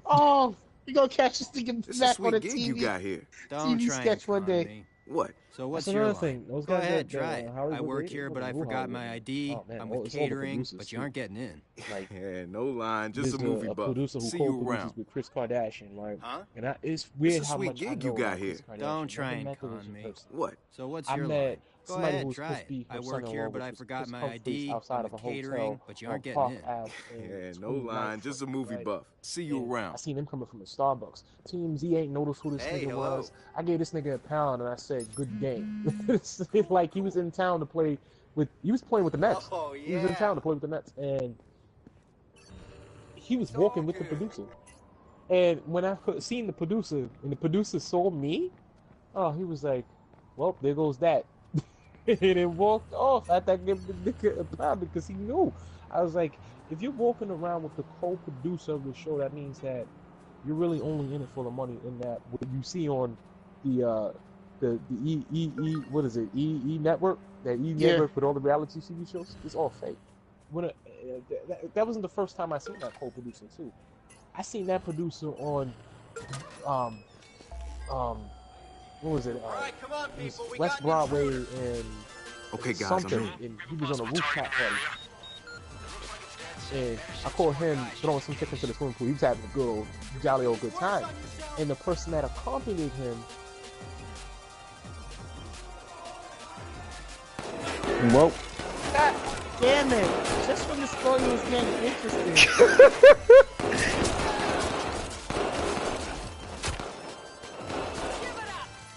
Oh, you gonna catch this nigga back on the gig TV. You got here. Don't TV try sketch and one con day. me. What? So what's That's your another line? thing. Those Go guys ahead, that, try it. Howard I was work dating, here, but I Blue forgot Howard. my ID. Oh, man, I'm it's all with the catering, producers, but you too. aren't getting in. Like, Yeah, no line, just there's a movie a buff. producer who See you co-produces around. with Chris Kardashian, right? Huh? And it's weird It's a how sweet much I gig know you got about Chris here. Kardashian. Don't try Never and met the con Richard me. person. What? So what's I your met line? Go somebody ahead, who was try supposed it. to be I her work son-in-law, here, but which I was forgot Chris my Humphrey's ID. outside I'm of a with catering, hotel but you aren't on getting Park in. Ave in Yeah, no 29th line, just a Street, movie right? buff. See you And around. I seen him coming from the Starbucks. TMZ ain't noticed who this Hey, nigga hello. was. I gave this nigga $1 and I said, good game. It's like he was in town to play with, he was playing with the Mets. Oh, He was in town to play with the Mets. And he was walking with the producer. And when I seen the producer, and the producer saw me, oh, he was like, well, there goes that. And then walked off. I thought gave the nigga $1 because he knew. I was like, if you're walking around with the co-producer of the show, that means that you're really only in it for the money. In that what you see on the what is it, E network, that E network with all the reality TV shows, it's all fake. When that wasn't the first time I seen that co-producer too. I seen that producer on what was it? It was West Broadway and Okay, guys, something, I'm in. and he was on a rooftop party. And I caught him throwing some chicken to the swimming pool. He was having a good old, jolly old good time. And the person that accompanied him, well, God damn it! Just when the story was getting interesting.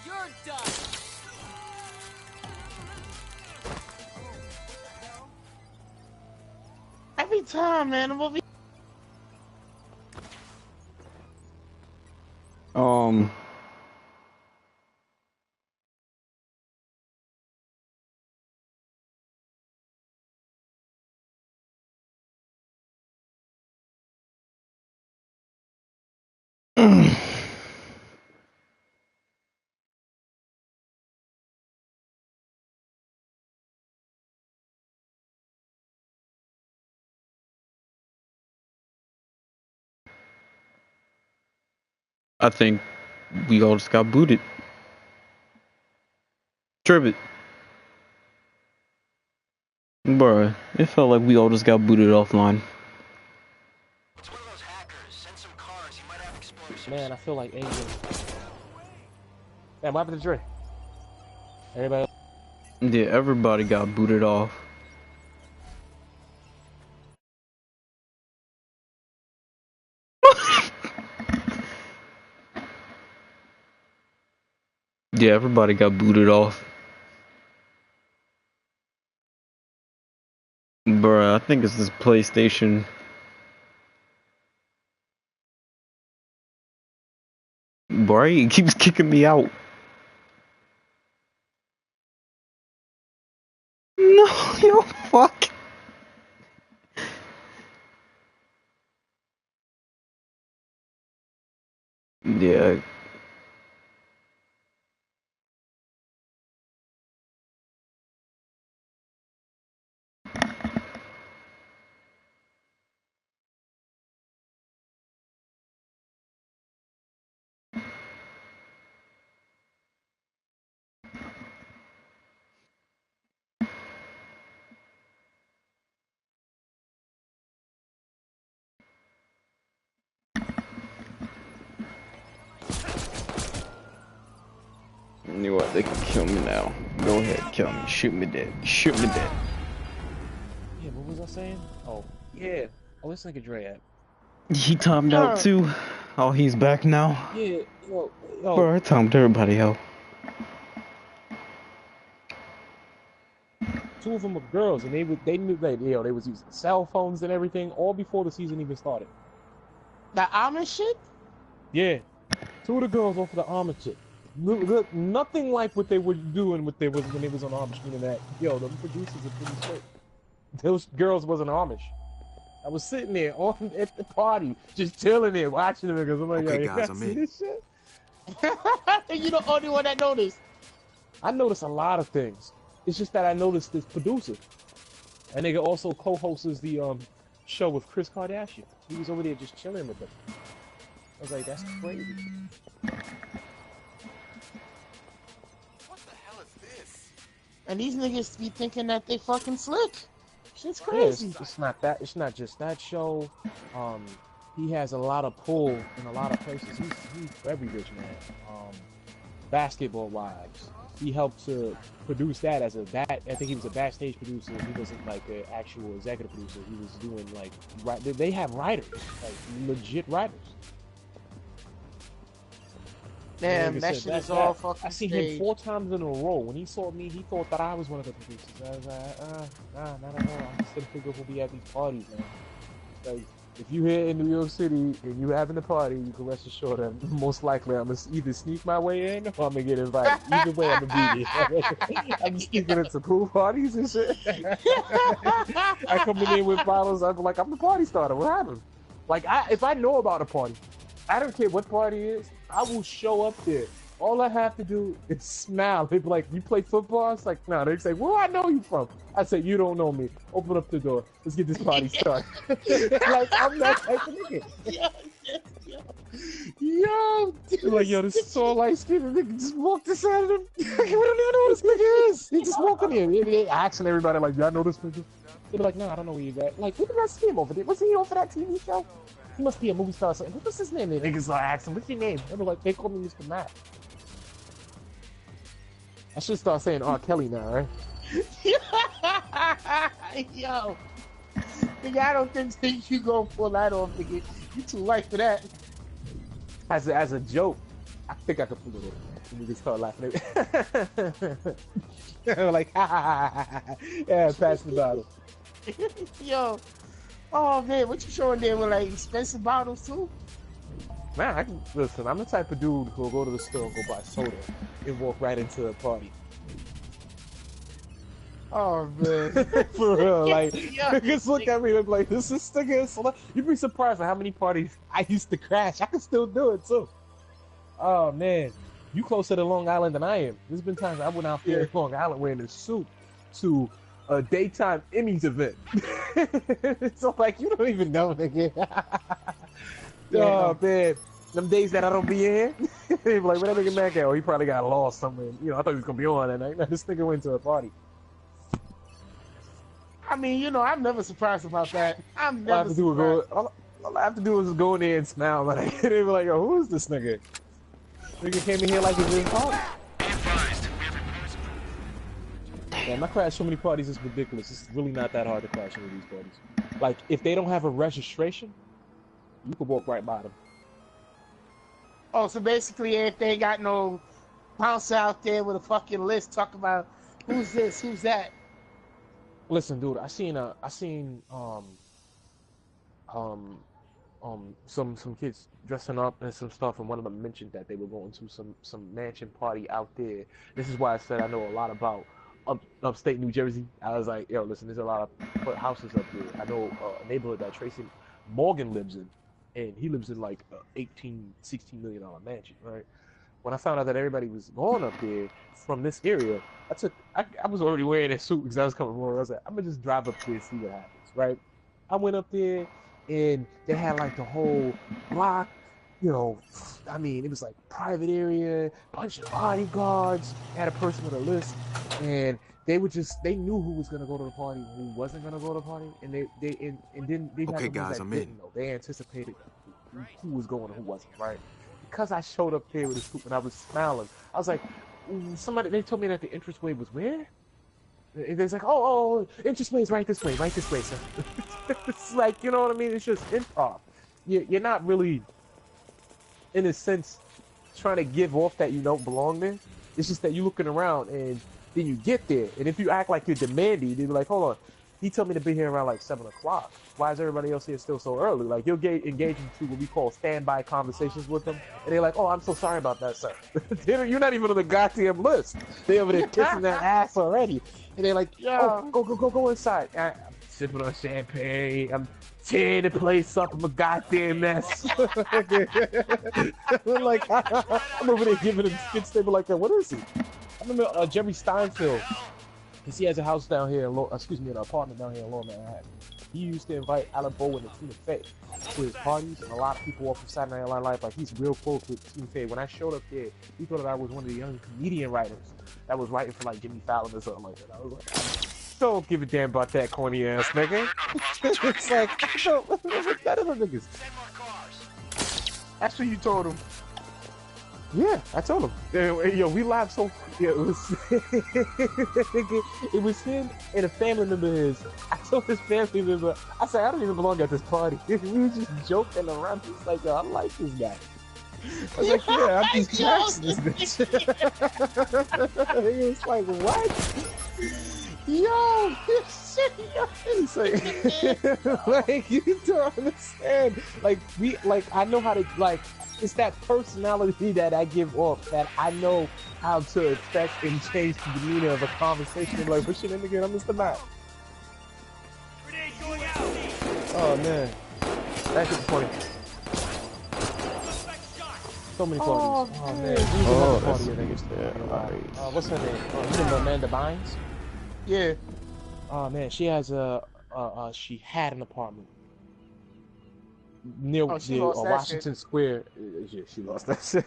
You're done. Every time, man, the movie. I think we all just got booted. Tribbit. Bruh, it felt like we all just got booted offline. man, I feel like Asian. Man, what happened to Dre? Everybody. Yeah, everybody got booted off. Yeah, everybody got booted off. Bruh, I think it's this PlayStation. Bruh, he keeps kicking me out. No, yo, fuck. Yeah. You know what? They can kill me now. Go ahead, kill me. Shoot me dead. Shoot me dead. Yeah, what was I saying? Oh, yeah. Oh, this nigga Dre at. He timed out too. Oh, he's back now. Yeah, yo. Bro, I timed everybody out. Two of them were girls, and they knew they was using cell phones and everything all before the season even started. The Amish shit? Yeah, two of the girls off of the Amish shit. Look, nothing like what they were doing when they was on Amish. Meaning that, yo, them producers are pretty straight. Those girls wasn't Amish. I was sitting there at the party, just chilling there, watching them because I'm like, okay, yo, guys, you I'm see in. this shit? You're the only one that noticed. I noticed a lot of things. It's just that I noticed this producer. And nigga also co-hosts the show with Kris Kardashian. He was over there just chilling with them. I was like, that's crazy. What the hell is this? And these niggas be thinking that they fucking slick. Shit's crazy. Yeah, it's not that. It's not just that show. He has a lot of pull in a lot of places. He's very rich man. Basketball Wives. He helped to produce that as I think he was a backstage producer. He wasn't like an actual executive producer. He was doing like they have writers, like legit writers. Damn, that shit is all fucking I seen him 4 times in a row. When he saw me, he thought that I was one of the producers. I was like, nah, not at all. I'm just gonna figure who'll be at these parties, man. Like, if you here in New York City and you having a party, you can rest assured that most likely I'm gonna either sneak my way in or I'm gonna get invited. Either way, I'm gonna be there. I'm sneaking into pool parties and shit. I come in with bottles. I'm like, I'm the party starter. What happened? Like, if I know about a party, I don't care what party it is. I will show up there. All I have to do is smile. They be like, you play football? It's like, no. They say, where I know you from? I say, you don't know me. Open up the door. Let's get this party started. Like, I'm that type of nigga. Yo, like, yo, this is so light-skinned nigga just walked inside of him. We don't even know who this nigga is. He just walking in. They asking everybody, like, y'all know this nigga? They be like, no, I don't know where you at. Like, look at that skin over there. Was he on for that TV show? He must be a movie star or something. What's his name? Niggas start asking, what's your name? They be like, they call me Mr. Matt. I should start saying R. Kelly now, right? Yo, nigga, I don't think you gonna pull that off, nigga. You too light for that. As a joke, I think I could pull it off. And niggas start laughing at me. Like, ha ha ha ha. Yeah, pass the bottle. Yo, oh man, what you showing there with like expensive bottles too? Man, I can listen. I'm the type of dude who'll go to the store and go buy soda and walk right into a party. Oh man, for real, like niggas look at me and be like, "This is nigga." You'd be surprised at how many parties I used to crash. I can still do it too. Oh man, you closer to Long Island than I am. There's been times I went out there in Long Island wearing a suit to a daytime Emmys event. So like, you don't even know, nigga. Oh man, them days that I don't be in, they be like, where that nigga Mac at? Oh, he probably got lost somewhere. You know, I thought he was gonna be on that night. Now, this nigga went to a party. I mean, you know, I'm never surprised about that. I'm never all I have to do is just go in there and smile. Like, they be like, yo, who is this nigga? Nigga came in here like it's his party. Damn, I crashed so many parties, it's ridiculous. It's really not that hard to crash into these parties. Like, if they don't have a registration, you can walk right by them. Oh, so basically, if they ain't got no bouncer out there with a fucking list talking about who's this, who's that. Listen, dude, I seen some kids dressing up and some stuff, and one of them mentioned that they were going to some mansion party out there. This is why I said I know a lot about upstate New Jersey. I was like, yo, listen, there's a lot of houses up there. I know a neighborhood that Tracy Morgan lives in, and he lives in like a $16 million mansion, right? When I found out that everybody was going up there from this area, I was already wearing a suit because I was coming over. I was like, I'm gonna just drive up there and see what happens, right? I went up there and they had like the whole block, you know, I mean, it was like private area, bunch of bodyguards, had a person with a list, and they knew who was gonna go to the party, who wasn't gonna go to the party, and then okay, guys, I'm in. They anticipated who was going and who wasn't, right? Because I showed up there with a suit and I was smiling, I was like, they told me that the entranceway was where? They're like, oh, entranceway is right this way, sir. It's like, you know what I mean? It's just improv. You're not really, in a sense, trying to give off that you don't belong there. It's just that you're looking around and then you get there. And if you act like you're demanding, they'll be like, hold on. He told me to be here around like 7 o'clock. Why is everybody else here still so early? Like, you'll engage into what we call standby conversations with them. And they're like, oh, I'm so sorry about that, sir. You're not even on the goddamn list. They're over there kissing that ass already. And they're like, oh, go inside. I'm sipping on champagne. I'm tearing the place up. I'm a goddamn mess. Like, I'm over there giving them skits. They were like, what is he? I remember Jerry Steinfeld. Because he has a house down here, an apartment down here in Lower Manhattan. He used to invite Alan Bowen and Tina Fey to his parties, and a lot of people off of Saturday Night Live, like, he's real close with Tina Fey. When I showed up there, he thought that I was one of the young comedian writers that was writing for, like, Jimmy Fallon or something like that. I was like, don't give a damn about that corny ass nigga. It's like, what's better than niggas? That's what you told him. Yeah, I told him. Yo, we laughed so. Yeah, it was him and a family member of his. I told his family member, I said, I don't even belong at this party. We were just joking around. He's like, yo, I like this guy. I was like, yeah, I'm just jacking this bitch. He was like, what? Yo, it's like you don't understand. Like I know how to it's that personality that I give off that I know how to affect and change the demeanor of a conversation. Like, what's your name again? I'm Mr. Matt. Oh man, that's just funny. So many parties. Oh man, what's her name? You remember Amanda Bynes? Yeah. Oh man, she has she had an apartment near Washington Square. Yeah, she lost that shit.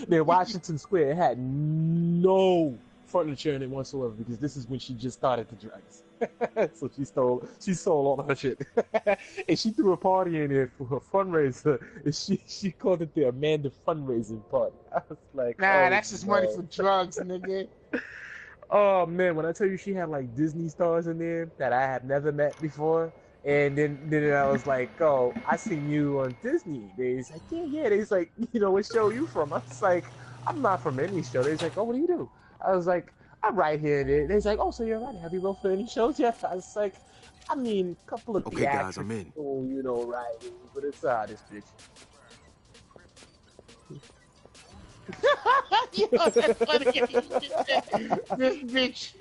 Near Washington Square, it had no furniture in it whatsoever because this is when she just started the drugs. So she sold all of her shit, and she threw a party in there for her fundraiser. And she called it the Amanda fundraising party. I was like, nah, that's just money for drugs, nigga. Oh man, when I tell you she had like Disney stars in there that I have never met before, and then I was like, oh, I seen you on Disney. They's like, yeah. They's like, what show you from? I was like, I'm not from any show. They's like, oh, what do you do? I was like, I'm right here. They's like, oh, so you're right. Have you wrote for any shows yet? I was like, I mean, a couple of okay, guys, I'm in. Writing, but it's this bitch. Yo, that's funny. This bitch.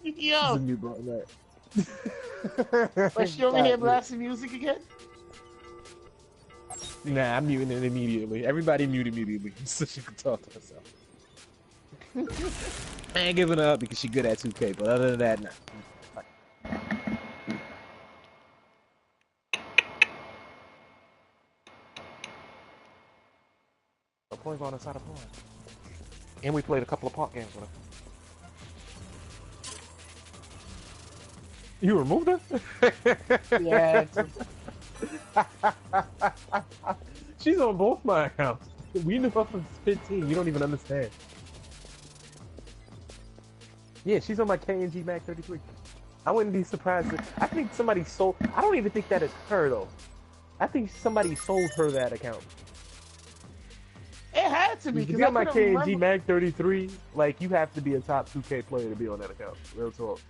Yo. This is a new brought that. But she over here blasting music again? Nah, I'm muting it immediately. Everybody mute immediately so she can talk to herself. I ain't giving her up because she's good at 2K, but other than that, nah. Playing on the side of pond. And we played a couple of park games with her. You removed her? Yeah. She's on both my accounts. We knew her from 15. You don't even understand. Yeah, she's on my KNG Mag 33. I wouldn't be surprised if... I think somebody sold... I don't even think that is her, though. I think somebody sold her that account. It had to be. If you're on my KNG Mag 33, like, you have to be a top 2K player to be on that account. Real talk.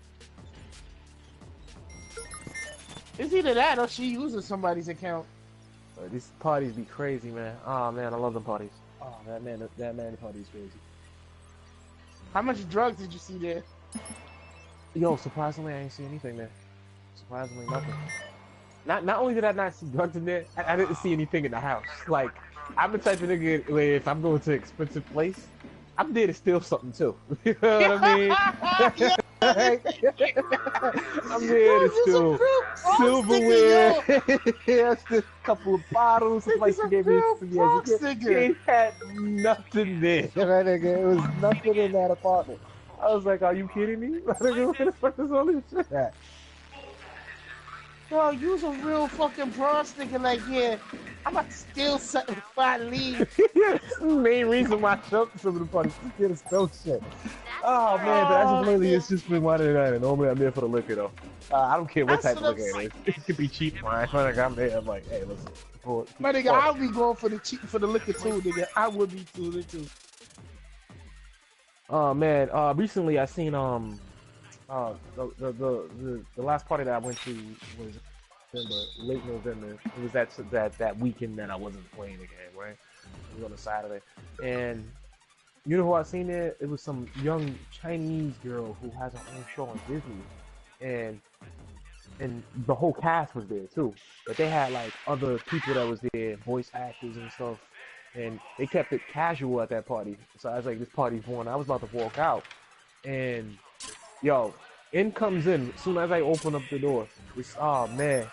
It's either that or she uses somebody's account. These parties be crazy, man. Oh man, I love them parties. Oh, that man party is crazy. How much drugs did you see there? Yo, surprisingly, I ain't see anything there. Surprisingly, nothing. Not only did I not see drugs in there, I didn't see anything in the house. Like, I'm the type of nigga where if I'm going to an expensive place, I'm there to steal something too. You know what I mean? I'm there to steal silverware. Yes, a couple of bottles. Like she gave me some She had nothing there. Right, nigga? It was nothing in that apartment. I was like, are you kidding me? Where the fuck is all this shit at? Yo, you's a real fucking bronze nigga. Like, yeah, I'm about to steal something before I leave. Yeah, that's the main reason why I jumped some of the parties. To get a spell check. Oh man, but as of lately, it's just been one and normally I'm there for the liquor though. I don't care what type of liquor it is. It could be cheap wine. Like I'm there, I'm like, hey, listen. My nigga, I'll be going for the cheap for the liquor too, nigga. I would be too. Oh man, recently I seen the last party that I went to was late November. It was that weekend that I wasn't playing the game, right? It was on a Saturday, and you know who I seen there? It was some young Chinese girl who has her own show on Disney, and the whole cast was there too. But they had like other people that was there, voice actors and stuff, and they kept it casual at that party. So I was like, this party's on. I was about to walk out, and yo, in comes in. As soon as I open up the door, it's oh man,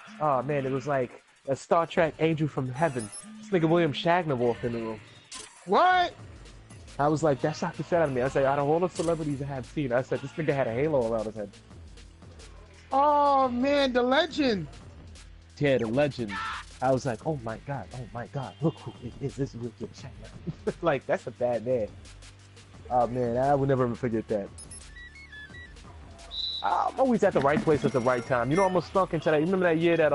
it was like a Star Trek angel from heaven. This nigga William Shatner walked in the room. What? I was like, that shocked the shit out of me. I said, out of all the celebrities I have seen, I said, this nigga had a halo around his head. Oh man, the legend. Yeah, the legend. I was like, oh my god, look who it is. This is William Shatner. Like, that's a bad man. Oh man, I would never ever forget that. I'm always at the right place at the right time. You know, I almost snuck into that. You remember that year that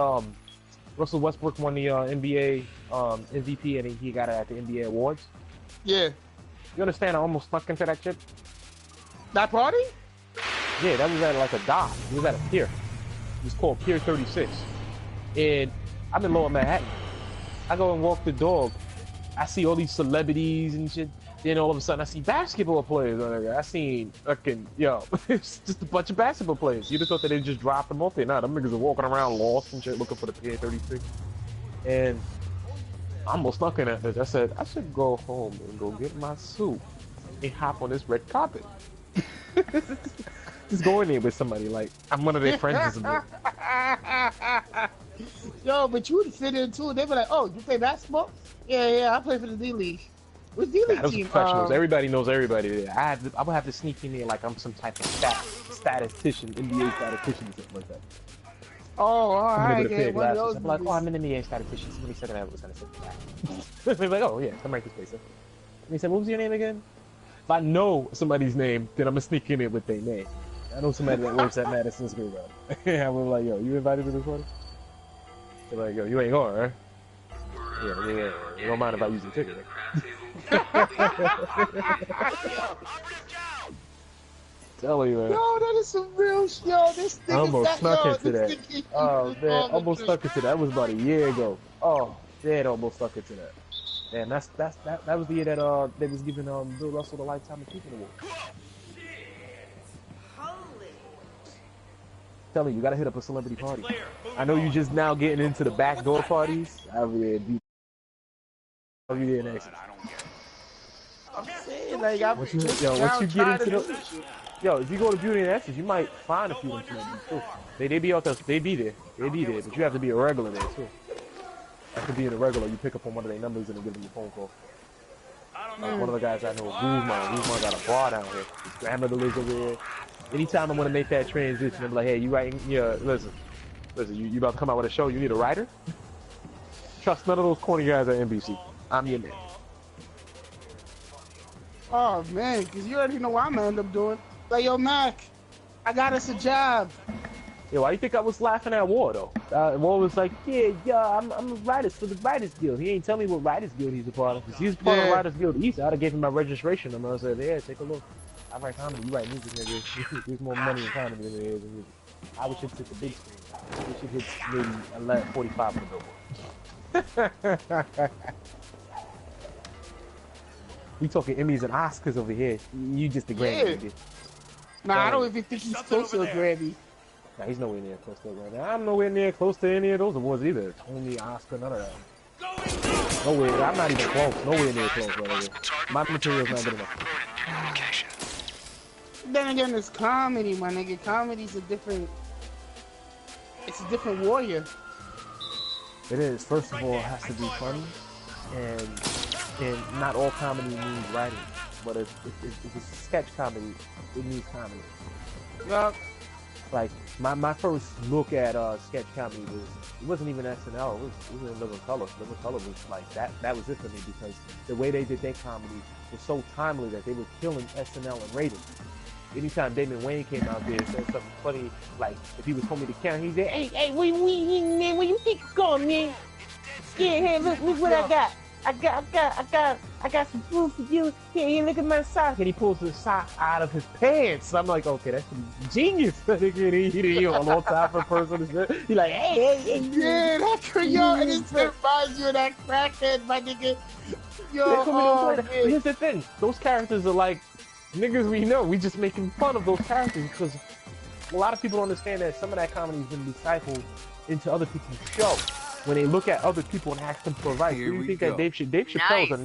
Russell Westbrook won the NBA MVP and he got it at the NBA Awards? Yeah. You understand? I almost snuck into that shit. That party? Yeah, that was at like a dock. It was at a pier. It was called Pier 36. And I'm in Lower Manhattan. I go and walk the dog. I see all these celebrities and shit. Then all of a sudden I see basketball players. I seen fucking, yo, it's just a bunch of basketball players. You'd have thought that they just dropped them off there. Nah, them niggas are walking around lost and shit looking for the Pier 36. And I almost stuck in that bitch. I said, I should go home and go get my suit and hop on this red carpet. Just go in there with somebody, like, I'm one of their friends or something. Yo, but you would fit in too. They'd be like, oh, you play basketball? Yeah, I play for the D-League. What's D-League Those team? professionals. Everybody knows everybody there. I would have to sneak in there like I'm some type of statistician, NBA statistician or something like that. Oh, alright. Yeah, I'm like, oh, I'm an NBA statistician. Somebody said that I was going to say that. They're like, oh, yeah, come right this place. And he said, what was your name again? If I know somebody's name, then I'm going to sneak in there with their name. I know somebody that works at Madison Square Garden. I was like, yo, you invited to this party? They're like, yo, you ain't going, right? Yeah. You don't mind if I use the ticket, right? Tell you, man. Yo, that is some real yo. This thing I almost snuck into that. Oh man, almost stuck into that. That was about a year ago. Oh, dead almost stuck into that. Man, that was the year that they was giving Bill Russell the Lifetime Achievement Award. Telling you, you gotta hit up a celebrity party. I know you just now getting into the backdoor parties. I'll be there next. I'm saying, like, once you get into the, if you go to Beauty and Essence, you might find a few of them celebrities too. They be out there, they be there, but you have to be a regular there too. After being a regular, you pick up on one of their numbers and they give them a phone call. One of the guys I know, Guzman got a bar down here. His grandmother lives over here. Anytime I want to make that transition, I'm like, hey, you writing? Yeah, listen, you about to come out with a show? You need a writer? Trust none of those corny guys at NBC. I'm your man. Oh man, because you already know what I'm gonna end up doing. Like, yo, Mac, I got us a job. Yo, why you think I was laughing at War though? War was like, I'm a writer for the Writers Guild. He ain't tell me what Writers Guild he's a part of. If he's part of Writers Guild East, I'd have gave him my registration number. I said, yeah, take a look. I write comedy, you write music, nigga. There's more money in comedy than there is in music. I wish it hit the big screen. We should hit maybe 11:45 on the billboard. We talking Emmys and Oscars over here. You just a Grammy, nigga. Nah, I don't even think he's close to a Grammy. Nah, he's nowhere near close to a Grammy. I'm nowhere near close to any of those awards either. Tony, Oscar, none of that. Nowhere. I'm not even close. Nowhere near close, brother. My material's not good enough. Then again, it's comedy, my nigga. Comedy's a different warrior. It is. First of all, it has to be funny, and not all comedy means writing. But if it's a sketch comedy, it means comedy. Yup. Like my first look at sketch comedy wasn't even SNL. It was in Living Color. Living Color was like that. That was it for me because the way they did their comedy was so timely that they were killing SNL and ratings. Anytime Damon Wayne came out there and said something funny, like if he was homie to count, he'd say, "Hey, where you think you're going, man? Yeah, hey, look what I got. I got some food for you. Here, look at my sock." And he pulls the sock out of his pants. I'm like, okay, that's genius. He a low type of person. He's like, hey. Yeah, that's yo, and it reminds you of that crackhead, my nigga. Yo, but here's the thing. Those characters are like niggas we know. We just making fun of those characters because a lot of people don't understand that some of that comedy has been discipled into other people's show. When they look at other people and ask them for advice, do you think that Dave Chappelle is a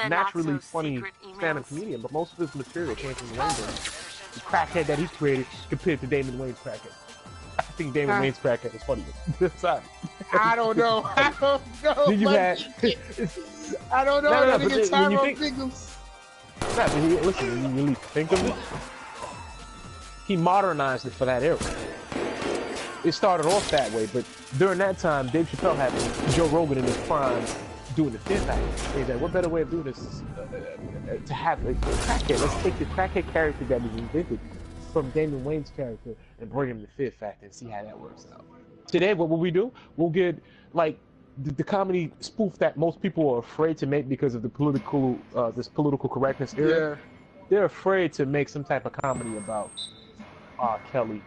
naturally funny stand-up comedian, but most of his material came from Wayne's, the crackhead that he created compared to Damon Wayne's crackhead. I think Damon Wayne's crackhead is funnier. Sorry. I don't know. Did you have? I don't know. No, but listen, when you really think of it, he modernized it for that era. It started off that way, but during that time, Dave Chappelle had Joe Rogan in his prime doing the Fifth Act. He said, what better way of doing this to have a crackhead? Let's take the crackhead character that was invented from Damon Wayne's character and bring him to Fifth Act and see how that works out. Today, what will we do? We'll get, like, the comedy spoof that most people are afraid to make because of the political, this political correctness era. Yeah. They're afraid to make some type of comedy about R. Kelly.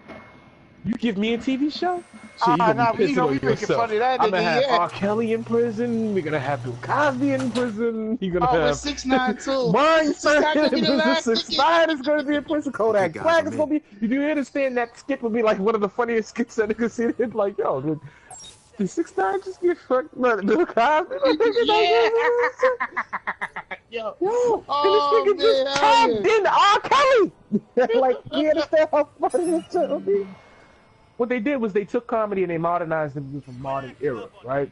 You give me a TV show? So you're gonna be pissing on yourself. I'm gonna have R. Kelly in prison. We're gonna have Bill Cosby in prison. You're gonna have 6ix9ine too. Weinstein in prison. 6ix9ine is gonna be in prison. Kodak Black is gonna be. You do understand that skit would be like one of the funniest skits that you can see. It's like, yo, did 6ix9ine just get fucked by Bill Cosby? Yeah. Yo, and this nigga just tagged in R. Kelly. Like, you understand how funny this should be? What they did was they took comedy and they modernized it with a modern era, right?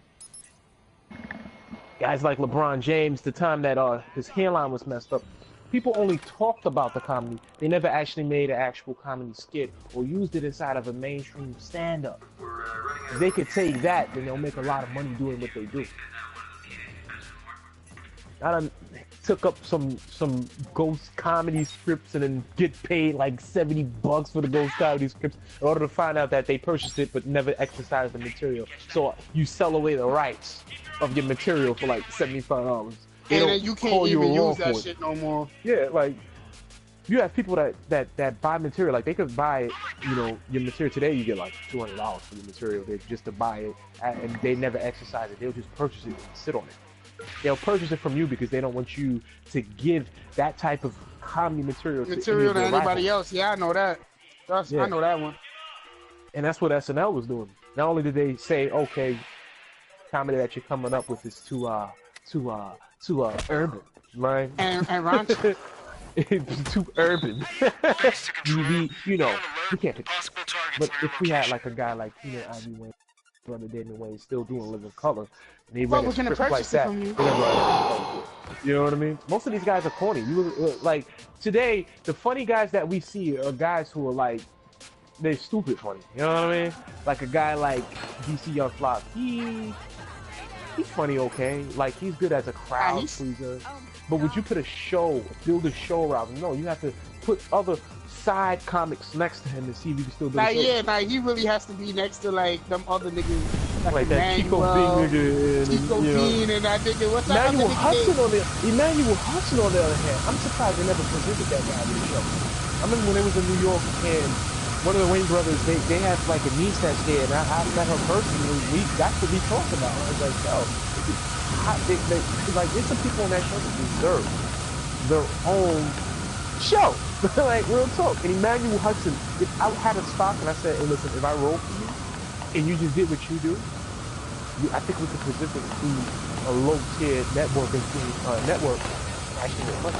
Guys like LeBron James, the time that his hairline was messed up, people only talked about the comedy. They never actually made an actual comedy skit or used it inside of a mainstream stand-up. If they could take that, then they'll make a lot of money doing what they do. I done took up some ghost comedy scripts and then get paid like $70 for the ghost comedy scripts in order to find out that they purchased it but never exercised the material. So you sell away the rights of your material for like $75. And then you can't even use that shit no more. Yeah, like you have people that buy material. Like they could buy, you know, your material today. You get like $200 for your material. They just to buy it, and they never exercise it. They'll just purchase it and sit on it. They'll purchase it from you because they don't want you to give that type of comedy material to anybody else. Yeah, I know that. I know that one. And that's what SNL was doing. Not only did they say, okay, comedy that you're coming up with is too urban, right? And raunchy. It's too urban. you know, we can't pick. But if we had like a guy like Tina Ivy Wayne, brother Damon Wayne, still doing Living Color, and he read a script like that, you know what I mean? Most of these guys are corny. Like today, the funny guys that we see are guys who are like, they're stupid funny. You know what I mean? Like a guy like DC Young Flock. He's funny, okay? Like he's good as a crowd pleaser. But would you put build a show around him? No, you have to put other side comics next to him and see if you can still do the show. Yeah, like he really has to be next to like them other niggas. Like that Chico Bean nigga. Chico Bean and that nigga. What's that Emmanuel Hudson on the other hand. I'm surprised they never presented that guy to the show. I remember when they was in New York and one of the Wayne brothers, they had like a niece that's there, and I met her personally. That's what we talked about. I was like, yo, like there's some people on that show that deserve their own show. Like real talk. And Emmanuel Hudson, if I had a stock and I said, hey, listen, if I roll for you and you just did what you do, I think we could present it to a low-tier network and network and actually make money.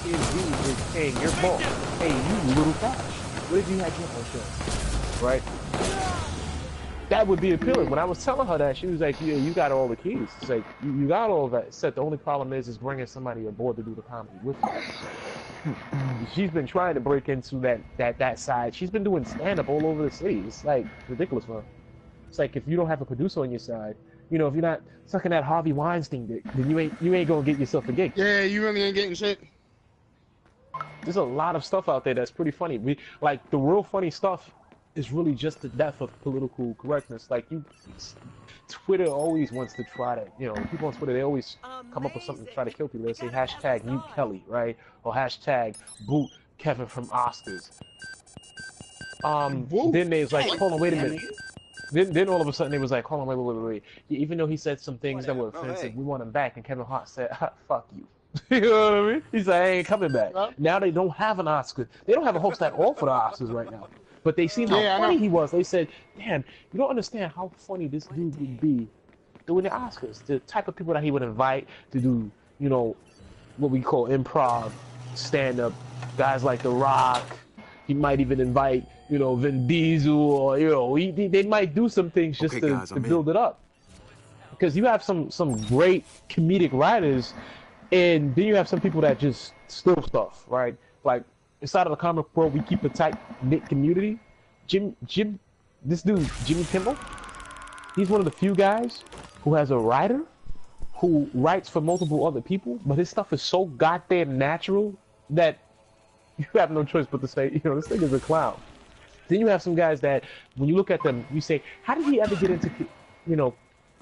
TMZ is paying your boss, paying you little cash. What if you had your own show, right? That would be appealing. When I was telling her that, she was like, yeah, you got all the keys. It's like, you got all of that. Except the only problem is bringing somebody aboard to do the comedy with you. she's been trying to break into that side. She's been doing stand-up all over the city. It's like ridiculous, man. It's like if you don't have a producer on your side, you know, if you're not sucking that Harvey Weinstein dick, then you ain't gonna get yourself a gig. Yeah, you really ain't getting shit. There's a lot of stuff out there that's pretty funny. The real funny stuff is really just the death of political correctness. Like Twitter always wants to try to, you know, people on Twitter, they always come up with something to try to kill people. They say hashtag mute Kelly, right? Or hashtag boot Kevin from Oscars. Then they was like, hold on, wait a minute. Then all of a sudden they was like, hold on, wait. Even though he said some things that were offensive, we want him back. And Kevin Hart said, fuck you. You know what I mean? He's like, I ain't coming back. Now they don't have an Oscar. They don't have a host at all for the Oscars right now. But they seen how funny he was. They said, damn, you don't understand how funny this dude would be doing the Oscars. The type of people that he would invite to do, you know, what we call improv, stand-up, guys like The Rock. He might even invite, you know, Vin Diesel, or, you know, they might do some things just to build it up. Because you have some great comedic writers, and then you have some people that just steal stuff, right? Like, inside of the comic world, we keep a tight-knit community. This dude, Jimmy Kimmel, he's one of the few guys who has a writer who writes for multiple other people, but his stuff is so goddamn natural that you have no choice but to say, you know, this thing is a clown. Then you have some guys that, when you look at them, you say, how did he ever get into, you know,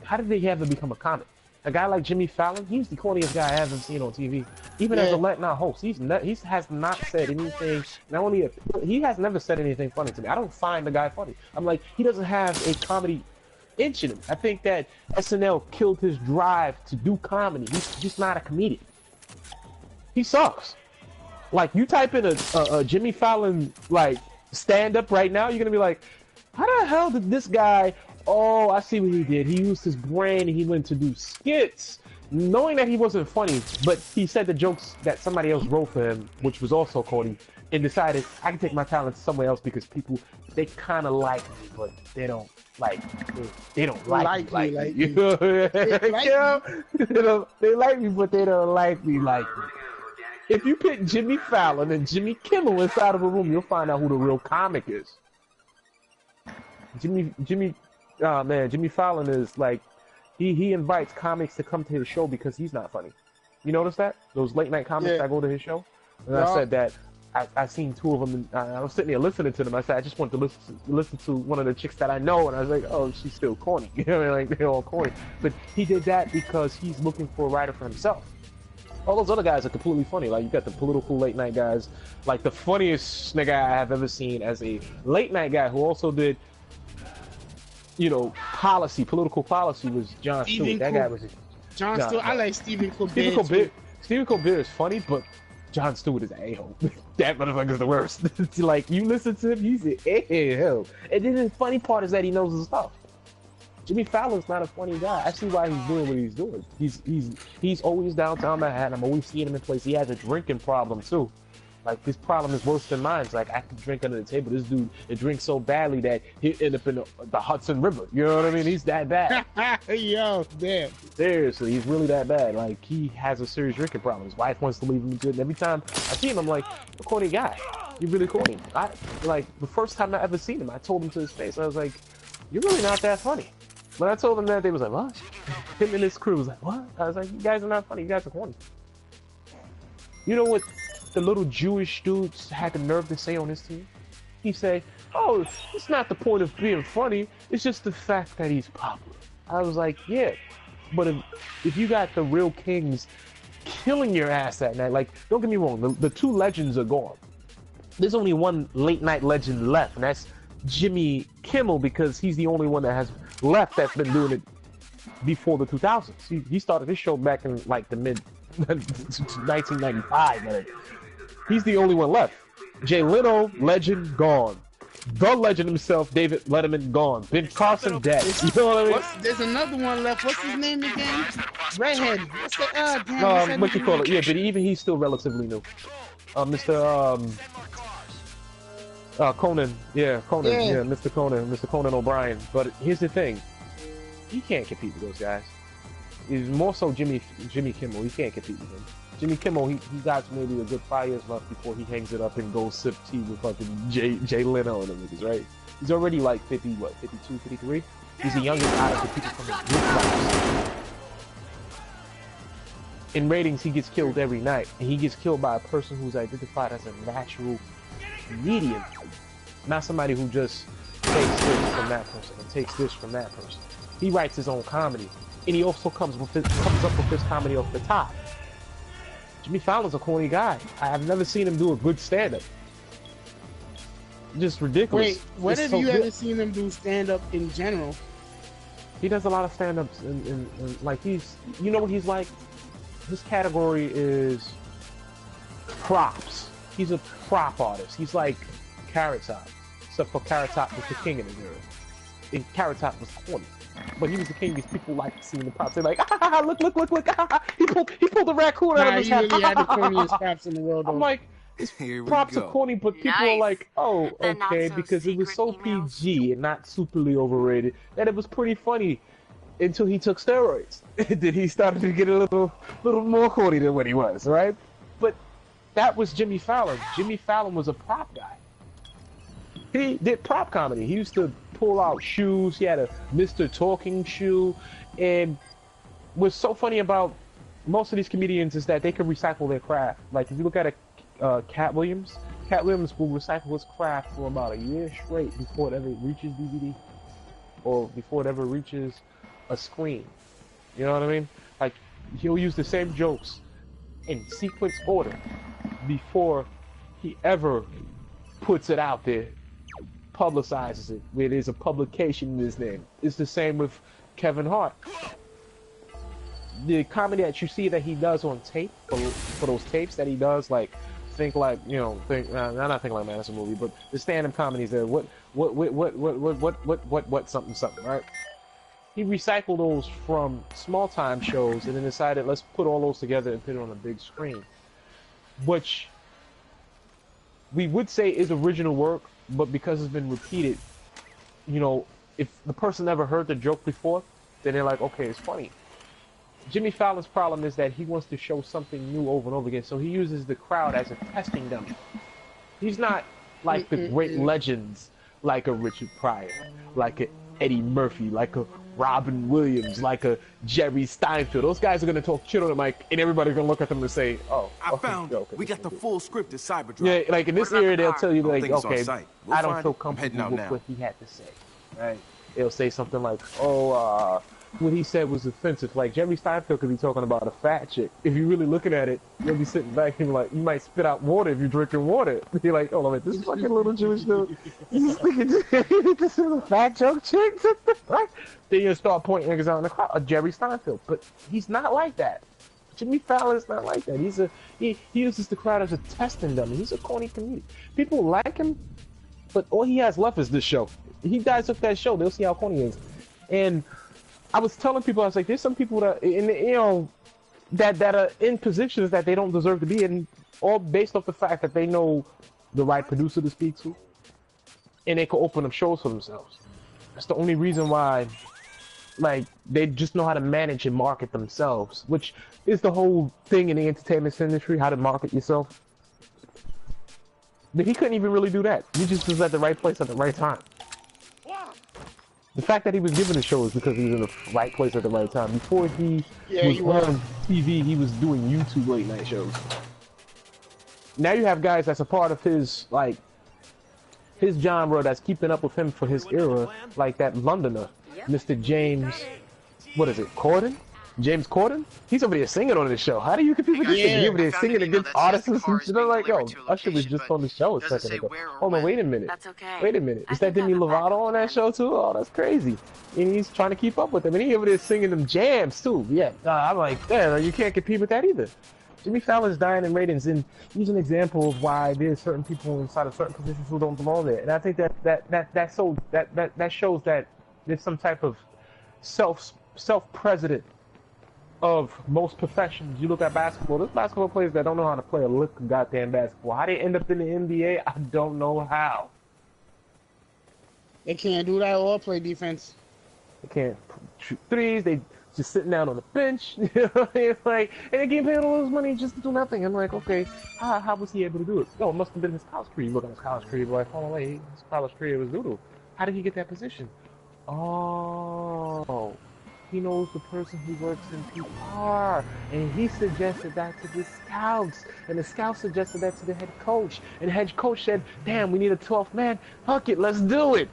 how did he ever become a comic? A guy like Jimmy Fallon, he's the corniest guy I haven't seen on TV. Even as a late-night host, he has not said anything. Not only he has never said anything funny to me. I don't find the guy funny. I'm like, he doesn't have a comedy inch in him. I think that SNL killed his drive to do comedy. He's just not a comedian. He sucks. Like, you type in a Jimmy Fallon like stand-up right now, you're gonna be like, how the hell did this guy? Oh, I see what he did. He used his brain and he went to do skits, knowing that he wasn't funny, but he said the jokes that somebody else wrote for him, which was also corny, and decided, I can take my talents somewhere else because people, they kind of like me, but they don't like me. They don't like me. They like me, but they don't like me like me. If you pick Jimmy Fallon and Jimmy Kimmel inside of a room, you'll find out who the real comic is. Jimmy Fallon is like, he invites comics to come to his show because he's not funny. You notice that? Those late night comics that go to his show? And I said that I seen two of them, and I was sitting there listening to them. I said, I just want to listen to one of the chicks that I know, and I was like, oh, she's still corny. You know, like, they're all corny. But he did that because he's looking for a writer for himself. All those other guys are completely funny. Like, you got the political late night guys. Like, the funniest nigga I have ever seen as a late night guy who also did, you know, political policy was Jon Stewart. That guy was Jon Stewart. I like Stephen Colbert. Stephen Colbert is funny, but Jon Stewart is an a-hole. That motherfucker's the worst. Like, you listen to him, he's an a-hole. And then the funny part is that he knows his stuff. Jimmy Fallon's not a funny guy. I see why he's doing what he's doing. He's always downtown Manhattan. I'm always seeing him in places. He has a drinking problem too. Like, this problem is worse than mine. It's like, I can drink under the table. This dude, it drinks so badly that he'll end up in the Hudson River. You know what I mean? He's that bad. Yo, damn. Seriously, he's really that bad. Like, he has a serious drinking problem. His wife wants to leave him good. And every time I see him, I'm like, a corny guy. You're really corny. Like, the first time I ever seen him, I told him to his face. I was like, you're really not that funny. When I told them that, they was like, what? Him and his crew was like, what? I was like, you guys are not funny. You guys are corny. You know what the little Jewish dudes had the nerve to say on his team? He said, oh, it's not the point of being funny. It's just the fact that he's popular. I was like, yeah. But if you got the real kings killing your ass that night, like, don't get me wrong, the two legends are gone. There's only one late night legend left, and that's Jimmy Kimmel, because he's the only one that has left that's been doing it before the 2000s. He started his show back in like the mid 1995. He's the only one left. Jay Leno, legend, gone. The legend himself, David Letterman, gone. Ben Carson, dead. You know what I mean? There's another one left. What's his name again? Redhead. What's the what you call it? Yeah, but even he's still relatively new. Mr. Conan. Yeah, Conan. Yeah, Mr. Conan O'Brien. But here's the thing. He can't compete with those guys. He's more so Jimmy Kimmel. He can't compete with him. Jimmy Kimmel, he got maybe a good 5 years left before he hangs it up and goes sip tea with fucking Jay Leno and them niggas, right? He's already like 50, what, 52, 53? He's the youngest out of the people from his group class. In ratings, he gets killed every night, and he gets killed by a person who's identified as a natural comedian, not somebody who just takes this from that person and takes this from that person. He writes his own comedy, and he also comes up with his comedy off the top. Jimmy Fallon's a corny guy. I've never seen him do a good stand-up. Just ridiculous. Wait, when have you ever seen him do stand-up in general? He does a lot of stand-ups, and like he's, you know what he's like? His category is props. He's a prop artist. He's like Carrot Top, except for Carrot Top was the king in his era. And Carrot Top was corny, but he was the king because people like seeing the props. They're like, ah, look, he pulled the raccoon out of his hat. He really had the corniest props in the world. Though. I'm like, props are corny, but people are like, oh, okay, because it was so PG and not superly overrated that it was pretty funny until he took steroids. Then he started to get a little more corny than what he was, right? But that was Jimmy Fallon. Jimmy Fallon was a prop guy. He did prop comedy. He used to pull out shoes. He had a Mr. Talking shoe. And what's so funny about most of these comedians is that they can recycle their craft. Like, if you look at Cat Williams will recycle his craft for about a year straight before it ever reaches DVD or before it ever reaches a screen. You know what I mean? Like, he'll use the same jokes in sequence order before he ever puts it out there, publicizes it, where there's a publication in his name. It's the same with Kevin Hart. The comedy that you see that he does on tape, for those tapes that he does, like Think Like, you know, not Think Like Man, that's a movie, but the stand-up comedies there, what something, right? He recycled those from small-time shows and then decided, let's put all those together and put it on a big screen. Which we would say is original work, but because it's been repeated, you know, if the person never heard the joke before, then they're like, okay, it's funny. Jimmy Fallon's problem is that he wants to show something new over and over again, so he uses the crowd as a testing dummy. He's not like the great legends like a Richard Pryor, like a Eddie Murphy, like a Robin Williams, like a Jerry Steinfeld. Those guys are going to talk shit on the mic, and everybody's going to look at them and say, oh, we got the full script of Cyberdrive. Yeah, like in this area, they'll tell you, like, okay, I don't feel comfortable with what he had to say, right? They'll say something like, oh, what he said was offensive. Like, Jerry Steinfeld could be talking about a fat chick. If you're really looking at it, you'll be sitting back and like, you might spit out water if you're drinking water. You're like, oh, wait, this fucking little Jewish dude, this is a fat joke chick? Then you'll start pointing niggas out in the crowd. Jerry Steinfeld. But he's not like that. Jimmy Fallon's not like that. He uses the crowd as a testing dummy. He's a corny comedian. People like him, but all he has left is this show. He dies off that show, they'll see how corny he is. And I was telling people, I was like, there's some people that, that are in positions that they don't deserve to be in, all based off the fact that they know the right producer to speak to, and they can open up shows for themselves. That's the only reason why, like, they just know how to manage and market themselves, which is the whole thing in the entertainment industry, how to market yourself. But he couldn't even really do that. He just was at the right place at the right time. The fact that he was given the show is because he was in the right place at the right time. Before he was on TV, he was doing YouTube late night shows. Now you have guys that's a part of his, like, his genre that's keeping up with him for his era, like that Londoner, Mr. James, what is it, Corden? James Corden? He's over there singing on this show. How do you compete with this thing? He's over there singing against artists and shit. I'm like, yo, Usher was just on the show a second ago. Hold on, wait a minute. That's okay. Wait a minute. Is that Demi Lovato on that show too? Oh, that's crazy. And he's trying to keep up with them. And he over there singing them jams too. Yeah, I'm like, damn, you can't compete with that either. Jimmy Fallon's dying in ratings, and he's an example of why there's certain people inside of certain positions who don't belong there. And I think that shows that there's some type of self-president of most professions. You look at basketball, there's basketball players that don't know how to play a lick of goddamn basketball. How they end up in the NBA, I don't know how. They can't do that or play defense. They can't shoot threes, they just sitting down on the bench. You know what I mean? Like, and they getting paid all this money just to do nothing. I'm like, okay, how was he able to do it? Oh, it must have been his college career. You look at his college career, like, oh wait, his college career was doodle. How did he get that position? Oh, he knows the person who works in PR, and he suggested that to the scouts, and the scouts suggested that to the head coach, and the head coach said, damn, we need a 12th man. Fuck it, let's do it.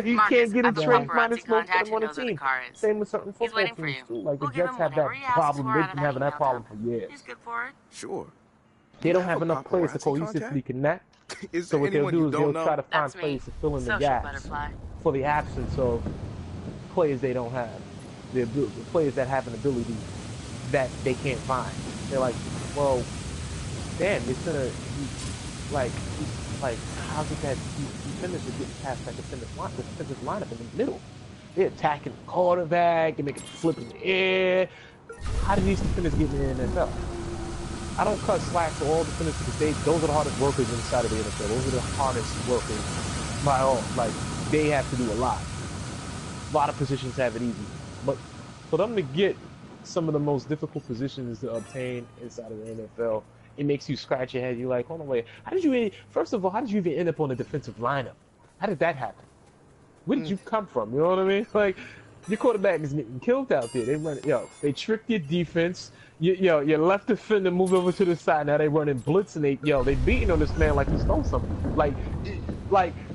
You can't get a trade minus one for them on the team. Same with certain football teams too. Like the Jets have that problem. They've been having that problem for years. Sure. They don't have enough players to cohesively connect. So what they'll do is they'll try to find players to fill in the gaps for the absence of players they don't have. The players that have an ability that they can't find. They're like, well, damn, it's gonna like how did that defenders are getting past that defensive lineup in the middle? They're attacking the quarterback, they're making a flip in the air. How do these defenders get in the NFL? I don't cut slack to all defenders because those are the hardest workers inside of the NFL. Those are the hardest workers by all. Like, they have to do a lot. A lot of positions have it easy. But for them to get some of the most difficult positions to obtain inside of the NFL, it makes you scratch your head. You're like, hold on, wait. First of all, how did you even end up on the defensive lineup? How did that happen? Where did you come from? You know what I mean? Like, your quarterback is getting killed out there. They tricked your defense. Your left defender moved over to the side. Now they running blitz and they beating on this man like he stole something. Like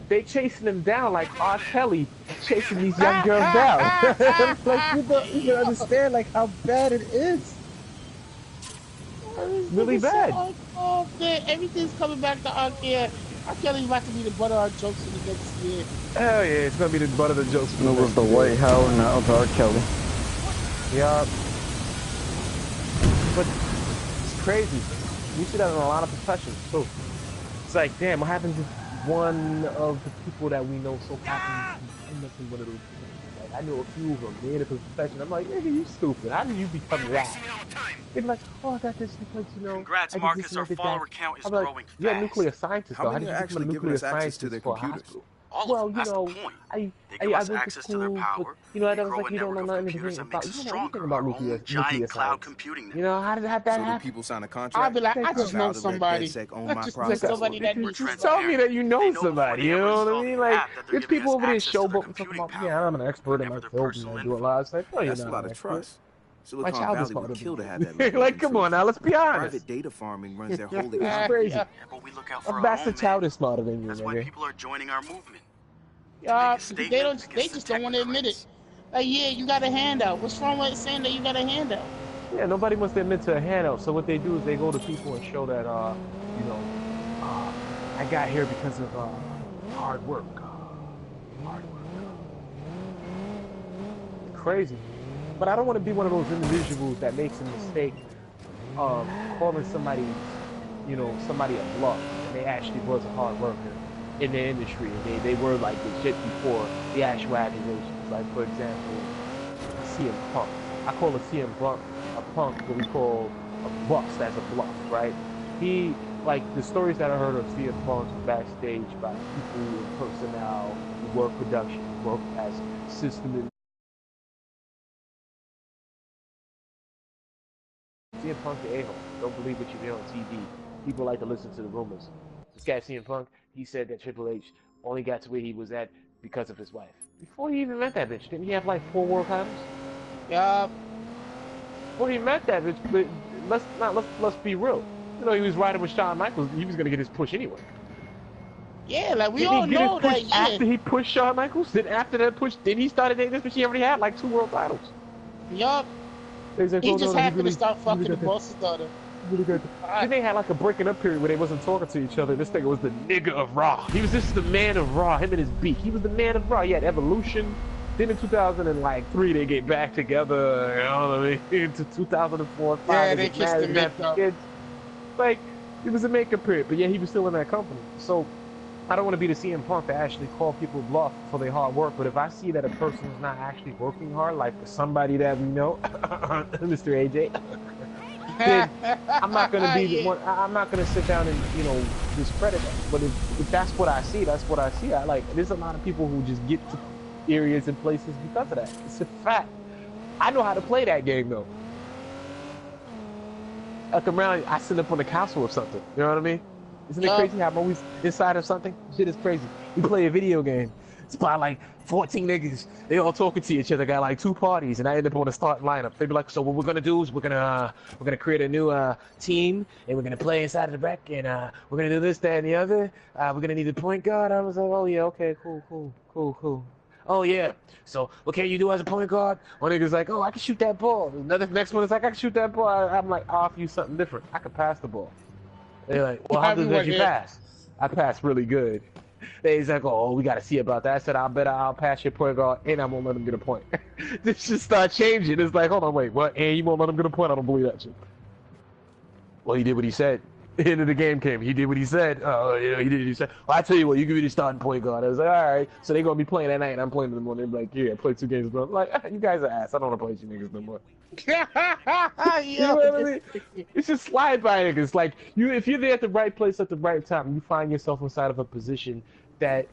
they chasing him down like R. Kelly chasing these young girls down. Like you don't understand like how bad it is. Really bad. Oh man, everything's coming back to R. Kelly. R. Kelly's about to be the butt of our jokes for the next year. Hell yeah, it's gonna be the butt of the jokes. It was the White Howard, now it's R. Kelly. Yeah. But it's crazy. You see that in a lot of professions too. It's like, damn, what happens if one of the people that we know so happens to end up in one of those things? Like, I know a few of them, they're in a profession. I'm like, nigga, you stupid. How did you become that? They're like, oh, I got this because, Congrats, Marcus, our follower count is growing fast. You're a nuclear scientist, though. How many are actually giving us access to their computers? Well, that's the point. They give us access to their power. But, I was like, you don't know anything about, about nuclear cloud computing. How did that happen? People sign a contract. I'll be like, I just know somebody. I just know somebody that needs Just tell me that you know somebody. You know what I mean? Like, there's people over there showboating talking about, yeah, I'm an expert in my field and I do a lot. It's like, no, you're not. That's a lot of trust. My child is would kill to have that. Like, come on now, let's be honest. Private data farming runs their whole It's crazy. But we look out for That's the child is smarter than you, That's why people are joining our movement. They just don't want to admit it. Like, yeah, you got a handout. What's wrong with saying that you got a handout? Yeah, nobody wants to admit to a handout. So what they do is they go to people and show that, I got here because of hard work. Crazy. But I don't want to be one of those individuals that makes a mistake of calling somebody, somebody a bluff, and they actually was a hard worker in the industry, and they were like legit before the actual accusations. Like, for example, CM Punk. I call a CM Punk a punk, what we call a bust as a bluff, right? He, like, the stories that I heard of CM Punk backstage by people in personnel who work production, work as system. CM Punk the a-hole. Don't believe what you hear on TV. People like to listen to the rumors. This guy CM Punk, he said that Triple H only got to where he was at because of his wife. Before he even met that bitch, didn't he have like 4 world titles? Yeah. Before he met that bitch, but let's be real. He was riding with Shawn Michaels. He was gonna get his push anyway. Yeah, like we all know that. After he pushed Shawn Michaels, then after that push, then he started dating this bitch. He already had like 2 world titles. Yup. He just happened to start fucking the boss's daughter. Then they had like a breaking up period where they wasn't talking to each other. This nigga was the nigga of Raw. He was just the man of Raw, him and his beat. He was the man of Raw. He had Evolution. Then in 2003 they get back together, you know what I mean? Into 2004, 5. Yeah, they kissed and make up. Like, it was a makeup period, but yeah, he was still in that company. So I don't want to be the CM Punk to actually call people bluff for their hard work, but if I see that a person is not actually working hard, like for somebody that we know, Mr. AJ, then I'm not going to be the one. I'm not going to sit down and discredit that. But if that's what I see, that's what I see. There's a lot of people who just get to areas and places because of that. It's a fact. I know how to play that game though. I come around, I sit up on the console or something. You know what I mean? Isn't it crazy how I'm always inside of something? Shit is crazy. We play a video game. It's by like 14 niggas. They all talking to each other. Got like 2 parties, and I end up on the starting lineup. They be like, so what we're gonna do is we're gonna create a new team, and we're gonna play inside of the back, and we're gonna do this, that, and the other. We're gonna need a point guard. I was like, oh yeah, okay, cool. Oh yeah. So what can you do as a point guard? One nigga's like, oh, I can shoot that ball. Next one is like, I can shoot that ball. I'm like, I'll offer you something different. I can pass the ball. They're like, well, how good did you pass? I passed really good. They's like, oh, we got to see about that. I said, I'll pass your point guard, and I won't let him get a point. This just start changing. It's like, hold on, wait, what? And you won't let him get a point? I don't believe that shit. Well, he did what he said. The end of the game came. He did what he said. Oh, yeah, he did what he said. Well, I tell you what, you give me the starting point guard. I was like, all right. So they're going to be playing that night, and I'm playing in the morning. They're like, yeah, I played 2 games. But I'm like, you guys are ass. I don't want to play with you niggas no more. You know what I mean? It's just slide by niggas. Like, if you're there at the right place at the right time, you find yourself inside of a position that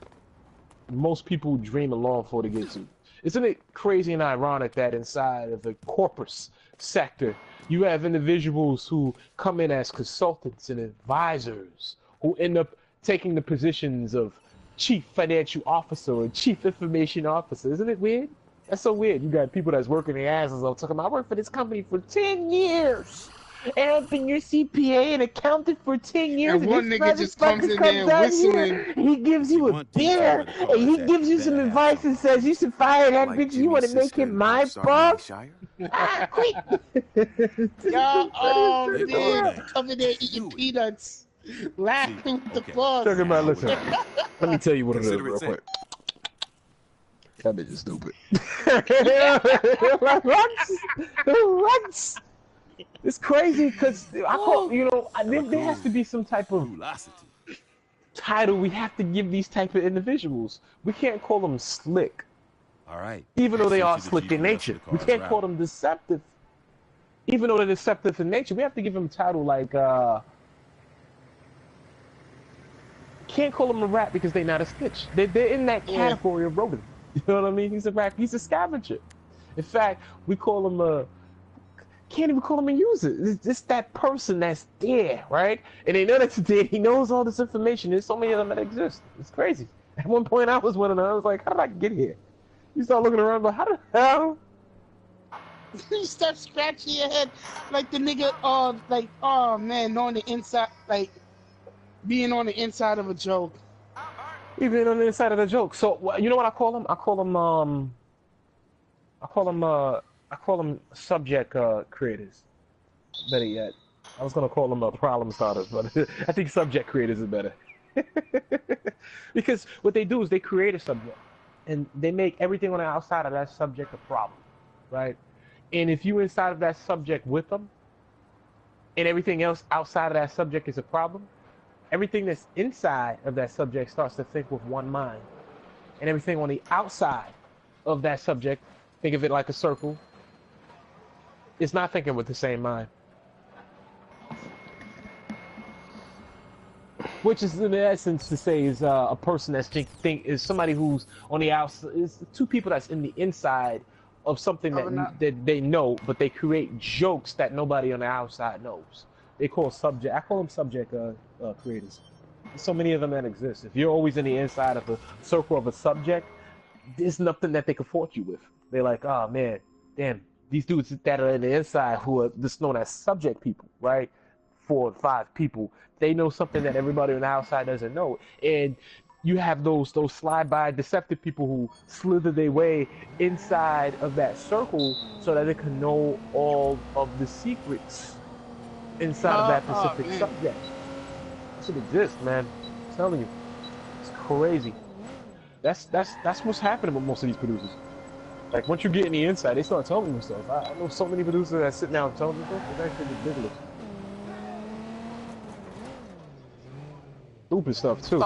most people dream along for to get to. Isn't it crazy and ironic that inside of the corporate sector, you have individuals who come in as consultants and advisors who end up taking the positions of chief financial officer or chief information officer? Isn't it weird? That's so weird. You got people that's working their asses off talking about, I worked for this company for 10 years. And I've been your CPA and accounted for 10 years. And one nigga just comes in there whistling. He gives you a beer and he gives you some advice and says, you should fire that bitch. You want to make him my boss? Quick. Y'all, man, coming there eating peanuts. Laughing with the boss. Talking about, listen, let me tell you what it is real quick. That bitch is stupid. What? It's crazy because I call, you know, there has to be some type of title we have to give these type of individuals. We can't call them slick. All right. Even though they are slick in nature. We can't call them deceptive. Even though they're deceptive in nature, we have to give them a title like, can't call them a rat because they're not a snitch. They're in that category of rodent. You know what I mean? He's a rat. He's a scavenger. In fact, we call him can't even call him a user. It's just that person that's there, right? And they know that's there. He knows all this information. There's so many of them that exist. It's crazy. At one point, I was one of them. I was like, how did I get here? You start looking around, but how the hell? You start scratching your head like the nigga, like, oh man, on the inside, like, being on the inside of a joke. Even on the inside of the joke. So, you know what I call them? I call them subject creators. Better yet, I was gonna call them problem starters, but I think subject creators is better. Because what they do is they create a subject, and they make everything on the outside of that subject a problem, right? And if you're inside of that subject with them, and everything else outside of that subject is a problem, everything that's inside of that subject starts to think with one mind, and everything on the outside of that subject, think of it like a circle, it's not thinking with the same mind. Which is in essence to say is a person that's is somebody who's on the outside. Is 2 people that's in the inside of something that they know, but they create jokes that nobody on the outside knows. They call subject. I call them subject creators. There's so many of them that exist. If you're always in the inside of a circle of a subject, there's nothing that they can fault you with. They're like, oh man, damn. These dudes that are in the inside who are just known as subject people, right? 4 or 5 people. They know something that everybody on the outside doesn't know. And you have those slide-by deceptive people who slither their way inside of that circle so that they can know all of the secrets inside of that specific subject. That should exist, man. I'm telling you. It's crazy. That's what's happening with most of these producers. Like, once you get in the inside, they start telling you stuff. I know so many producers that sit down and tell me stuff. It's actually ridiculous. Stupid stuff, too.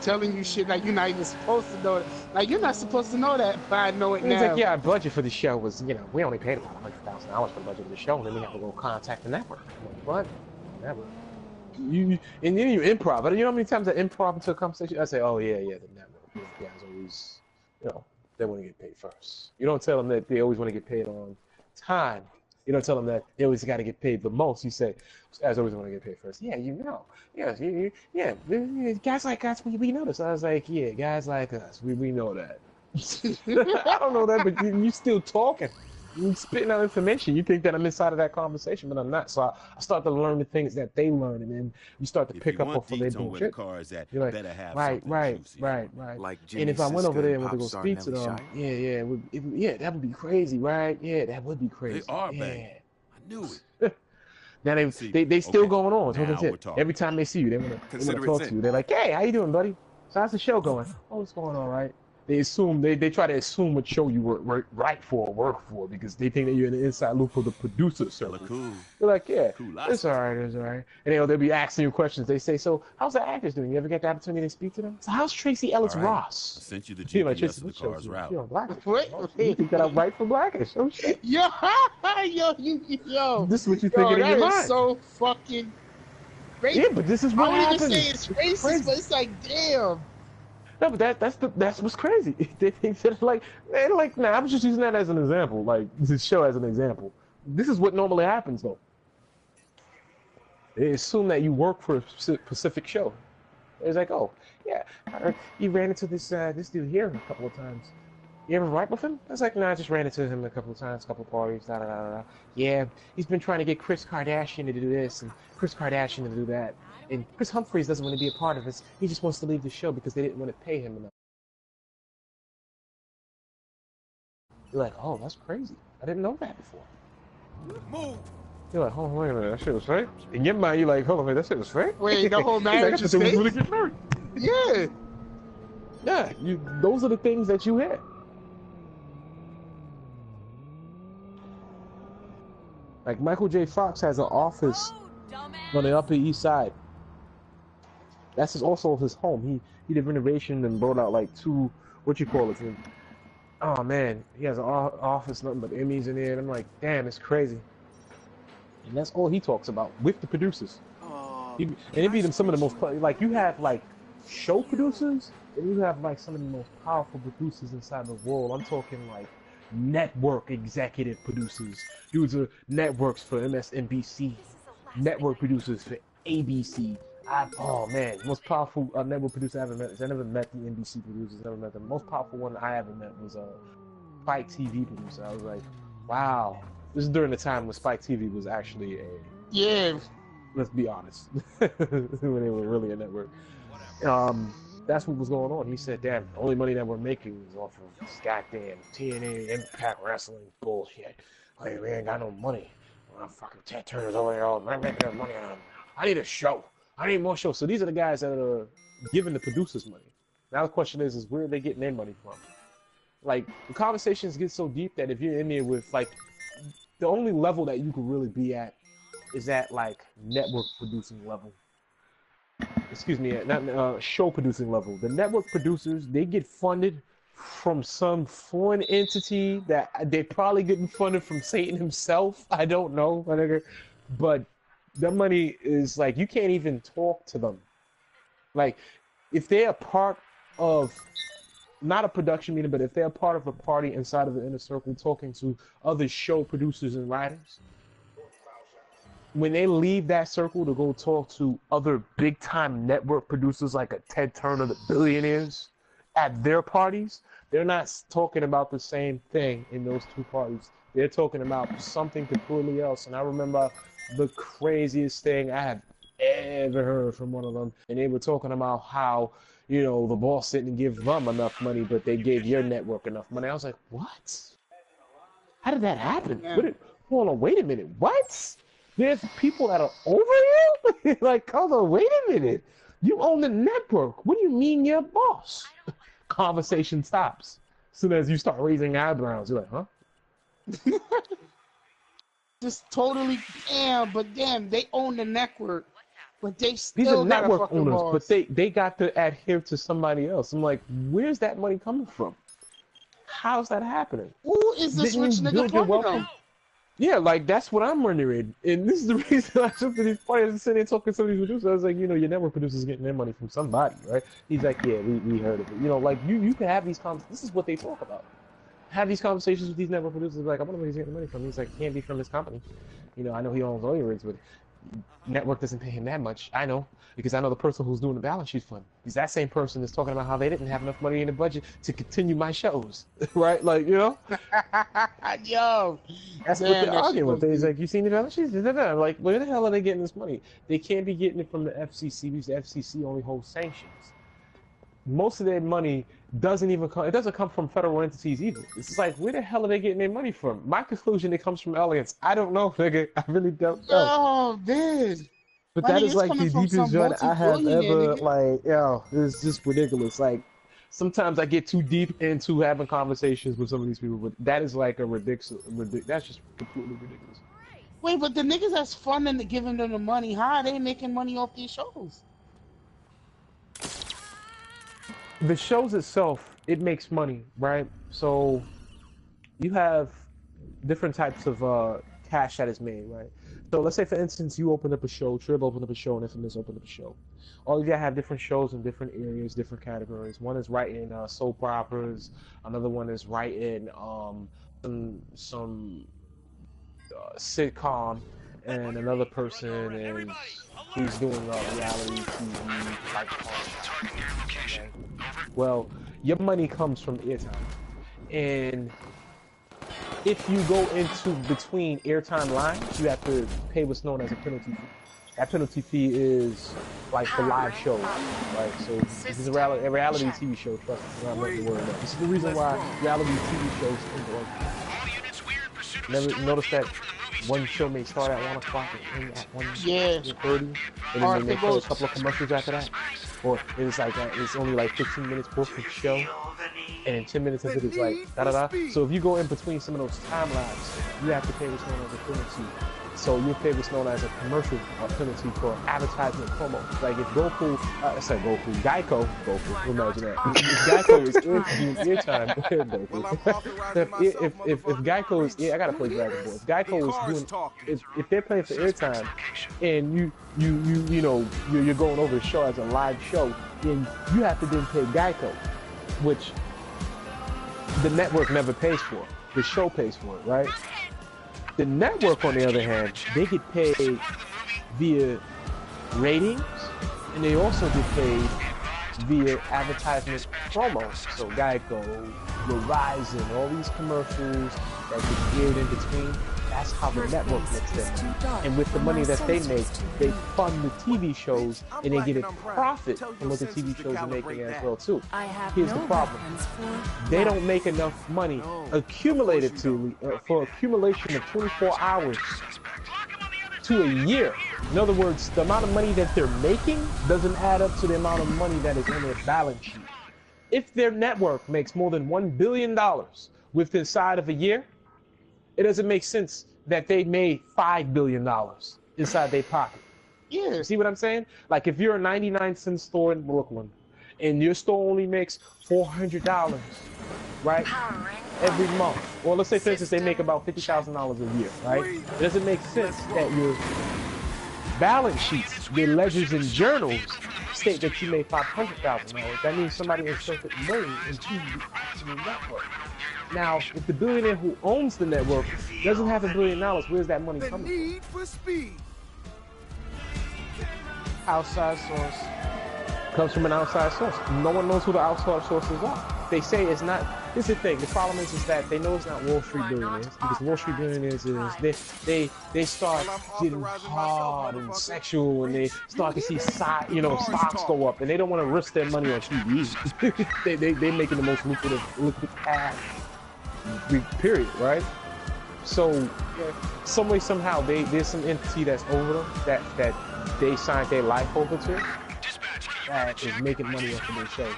Telling you shit like you're not even supposed to know it. Like, you're not supposed to know that, but I know it now. It's like, yeah, our budget for the show was, you know, we only paid about $100,000 for the budget of the show, and then we have to go contact the network. I'm like, what? Never. And then you improv. But you know how many times I improv into a conversation? I say, oh, yeah, the network. You guys always, you know. they want to get paid first. You don't tell them that they always want to get paid on time. You don't tell them that they always got to get paid the most. You say, as always want to get paid first. Yeah, you know. Yes, yeah. Guys like us, we know this. I was like, yeah, guys like us, we know that. I don't know that, but you still talking. You spitting out information. You think that I'm inside of that conversation, but I'm not. So I start to learn the things that they learn, and then you start to pick up off of their bullshit. You're like, right. Like and if I went over there and went to go speak to them, yeah, that would be crazy, right? Yeah, that would be crazy. They are, man. I knew it. Now they still going on. Every time they see you, they want to talk to you. They're like, hey, how you doing, buddy? So how's the show going? Oh, it's going all right. They assume they try to assume what show you work for because they think that you're in the inside loop of the producer circle. Cool. They're like, yeah, cool, it's all right. And they'll be asking you questions. They say, so how's the actors doing? You ever get the opportunity to speak to them? So how's Tracy Ellis Ross? I sent you the GPS of the car's route. You're on Blackish. You think that I'm right for Blackish? Oh shit. Yo. This is what you think in your mind. That is so fucking racist. Yeah, but this is what happens. I wouldn't even say it's racist, but it's like, damn. No, but that's what's crazy. They think that I was just using that as an example, like this show as an example. This is what normally happens though. They assume that you work for a specific show. It's like, oh yeah, you ran into this dude here a couple of times. You ever write with him? I was like, nah, I just ran into him a couple of times, couple of parties, Yeah, he's been trying to get Kris Kardashian to do this and Kris Kardashian to do that. And Chris Humphries doesn't want to be a part of this. He just wants to leave the show because they didn't want to pay him enough. You're like, oh, that's crazy. I didn't know that before. Move. You're like, hold on, wait a minute, that shit was fake? In your mind, you're like, hold on, wait, that shit was fake? Wait, the whole marriage is fake? Really get married. Yeah. Yeah, those are the things that you hear. Like Michael J. Fox has an office on the Upper East Side. That's also his home. He did renovation and brought out like two, oh man, he has an office, nothing but Emmys in there, and I'm like, damn, it's crazy. And that's all he talks about with the producers. And it be them some of the most, like you have like show producers, and you have like some of the most powerful producers inside the world. I'm talking like network executive producers. Dudes are networks for MSNBC, network producers for ABC. Oh man, most powerful network producer I ever met. I never met the NBC producers. I never met them. The most powerful one I ever met was a Spike TV producer. I was like, wow. This is during the time when Spike TV was actually a let's be honest, when they were really a network. That's what was going on. He said, damn, the only money that we're making is off of this goddamn TNA Impact Wrestling bullshit. Like, we ain't got no money. Well, fucking Ted Turner's over there all making their money on them. I need a show. I need more shows. So these are the guys that are giving the producers money. Now the question is where are they getting their money from? Like, the conversations get so deep that if you're in there with, like, the only level that you could really be at is at, like, network producing level. Excuse me, not show producing level. The network producers, they get funded from some foreign entity that they're probably getting funded from Satan himself. I don't know, but the money is like, you can't even talk to them. Like, if they're a part of, not a production meeting, but if they're a part of a party inside of the inner circle talking to other show producers and writers, when they leave that circle to go talk to other big-time network producers like a Ted Turner, the billionaires, at their parties, they're not talking about the same thing in those two parties. They're talking about something completely else. And I remember the craziest thing I have ever heard from one of them. And they were talking about how, you know, the boss didn't give them enough money, but they gave your network enough money. I was like, what? How did that happen? Yeah. Hold on, wait a minute. What? There's people that are over you? Like, hold on, wait a minute. You own the network. What do you mean you're a boss? Conversation stops. As soon as you start raising eyebrows, you're like, huh? Just totally, damn, they own the network. But they still These are got network a fucking owners, boss. but they got to adhere to somebody else. I'm like, where's that money coming from? How's that happening? Who is this rich nigga funding them? Yeah, like that's what I'm wondering, and this is the reason I took to these parties and sitting there talking to some of these producers. I was like, you know, your network producers getting their money from somebody, right? He's like, yeah, we heard of it. You know, like you can have these this is what they talk about. Have these conversations with these network producers. Like, I wonder where he's getting the money from. He's like, can't be from his company. You know, I know he owns all your rigs, but network doesn't pay him that much. I know, because I know the person who's doing the balance sheet fund. He's that same person that's talking about how they didn't have enough money in the budget to continue my shows, right? Like, you know? Yo, that's what they're arguing with. He's like, you seen the balance sheets? I'm like, where the hell are they getting this money? They can't be getting it from the FCC because the FCC only holds sanctions. Most of their money doesn't even come. It doesn't come from federal entities either. It's just like, where the hell are they getting their money from? My conclusion, it comes from aliens. I don't know, nigga. I really don't know. Oh, dude. But that is like the deepest joint I have ever. Like, yo, it's just ridiculous. Like, sometimes I get too deep into having conversations with some of these people, but that is like a ridiculous. That's just completely ridiculous. Wait, but the niggas that's funding and giving them the money, how are they making money off these shows? The shows itself, it makes money, right? So you have different types of cash that is made, right? So let's say, for instance, you open up a show, Trib opened up a show, and Infamous opened up a show. All of you have different shows in different areas, different categories. One is writing soap operas. Another one is writing some sitcom. And another person is he's doing reality TV like okay. Well, your money comes from airtime, and if you go into between airtime lines, you have to pay what's known as a penalty fee. That penalty fee is like for live shows, right? So this is a reality TV show. Trust me, I'm not the word. This is the reason why reality TV shows tend to work. Never notice that. One show may start at 1 o'clock and end at 1:30, and then they play a couple of commercials after that. Or it's like it's only like 15 minutes worth of show, and 10 minutes of it is like da da da. So if you go in between some of those timelines, you have to pay what's known as a penalty. So you pay what's known as a commercial penalty for advertisement promo. Like if Geico, imagine that. If Geico is in airtime, if Geico is, I gotta play Dragon Ball. If Geico is doing, if they're playing for airtime, and you're going over the show as a live show, then you have to then pay Geico, which the network never pays for. The show pays for it, right? The network, on the other hand, they get paid via ratings, and they also get paid via advertisement promos. So Geico, Verizon, all these commercials that get aired in between, that's how the network makes their money. And with the money that they make, they fund the TV shows, and they get a profit from what the TV shows are making as well, too. Here's the problem. They don't make enough money accumulated for accumulation of 24 hours to a year. In other words, the amount of money that they're making doesn't add up to the amount of money that is on their balance sheet. If their network makes more than $1 billion within inside of a year, it doesn't make sense that they made $5 billion inside their pocket. Yeah. See what I'm saying? Like if you're a 99-cent store in Brooklyn and your store only makes $400, right? Every month. Or let's say, for instance, they make about $50,000 a year, right? It doesn't make sense that your balance sheets, your ledgers and journals state that you made $500,000. That means somebody inserted money into the network. Now, if the billionaire who owns the network doesn't have $1 billion, where's that money coming from? Need for speed. Outside source. Comes from an outside source. No one knows who the outside sources are. They say it's not. Here's the thing. The problem is that they know it's not Wall Street billionaires, because Wall Street billionaires is they start getting hard and sexual, and they start to see stocks go up, and they don't want to risk their money on TV. they making the most lucrative path. Period, right? So, some way, somehow, there's some entity that's over them that they signed their life over to that is making money off of their shows.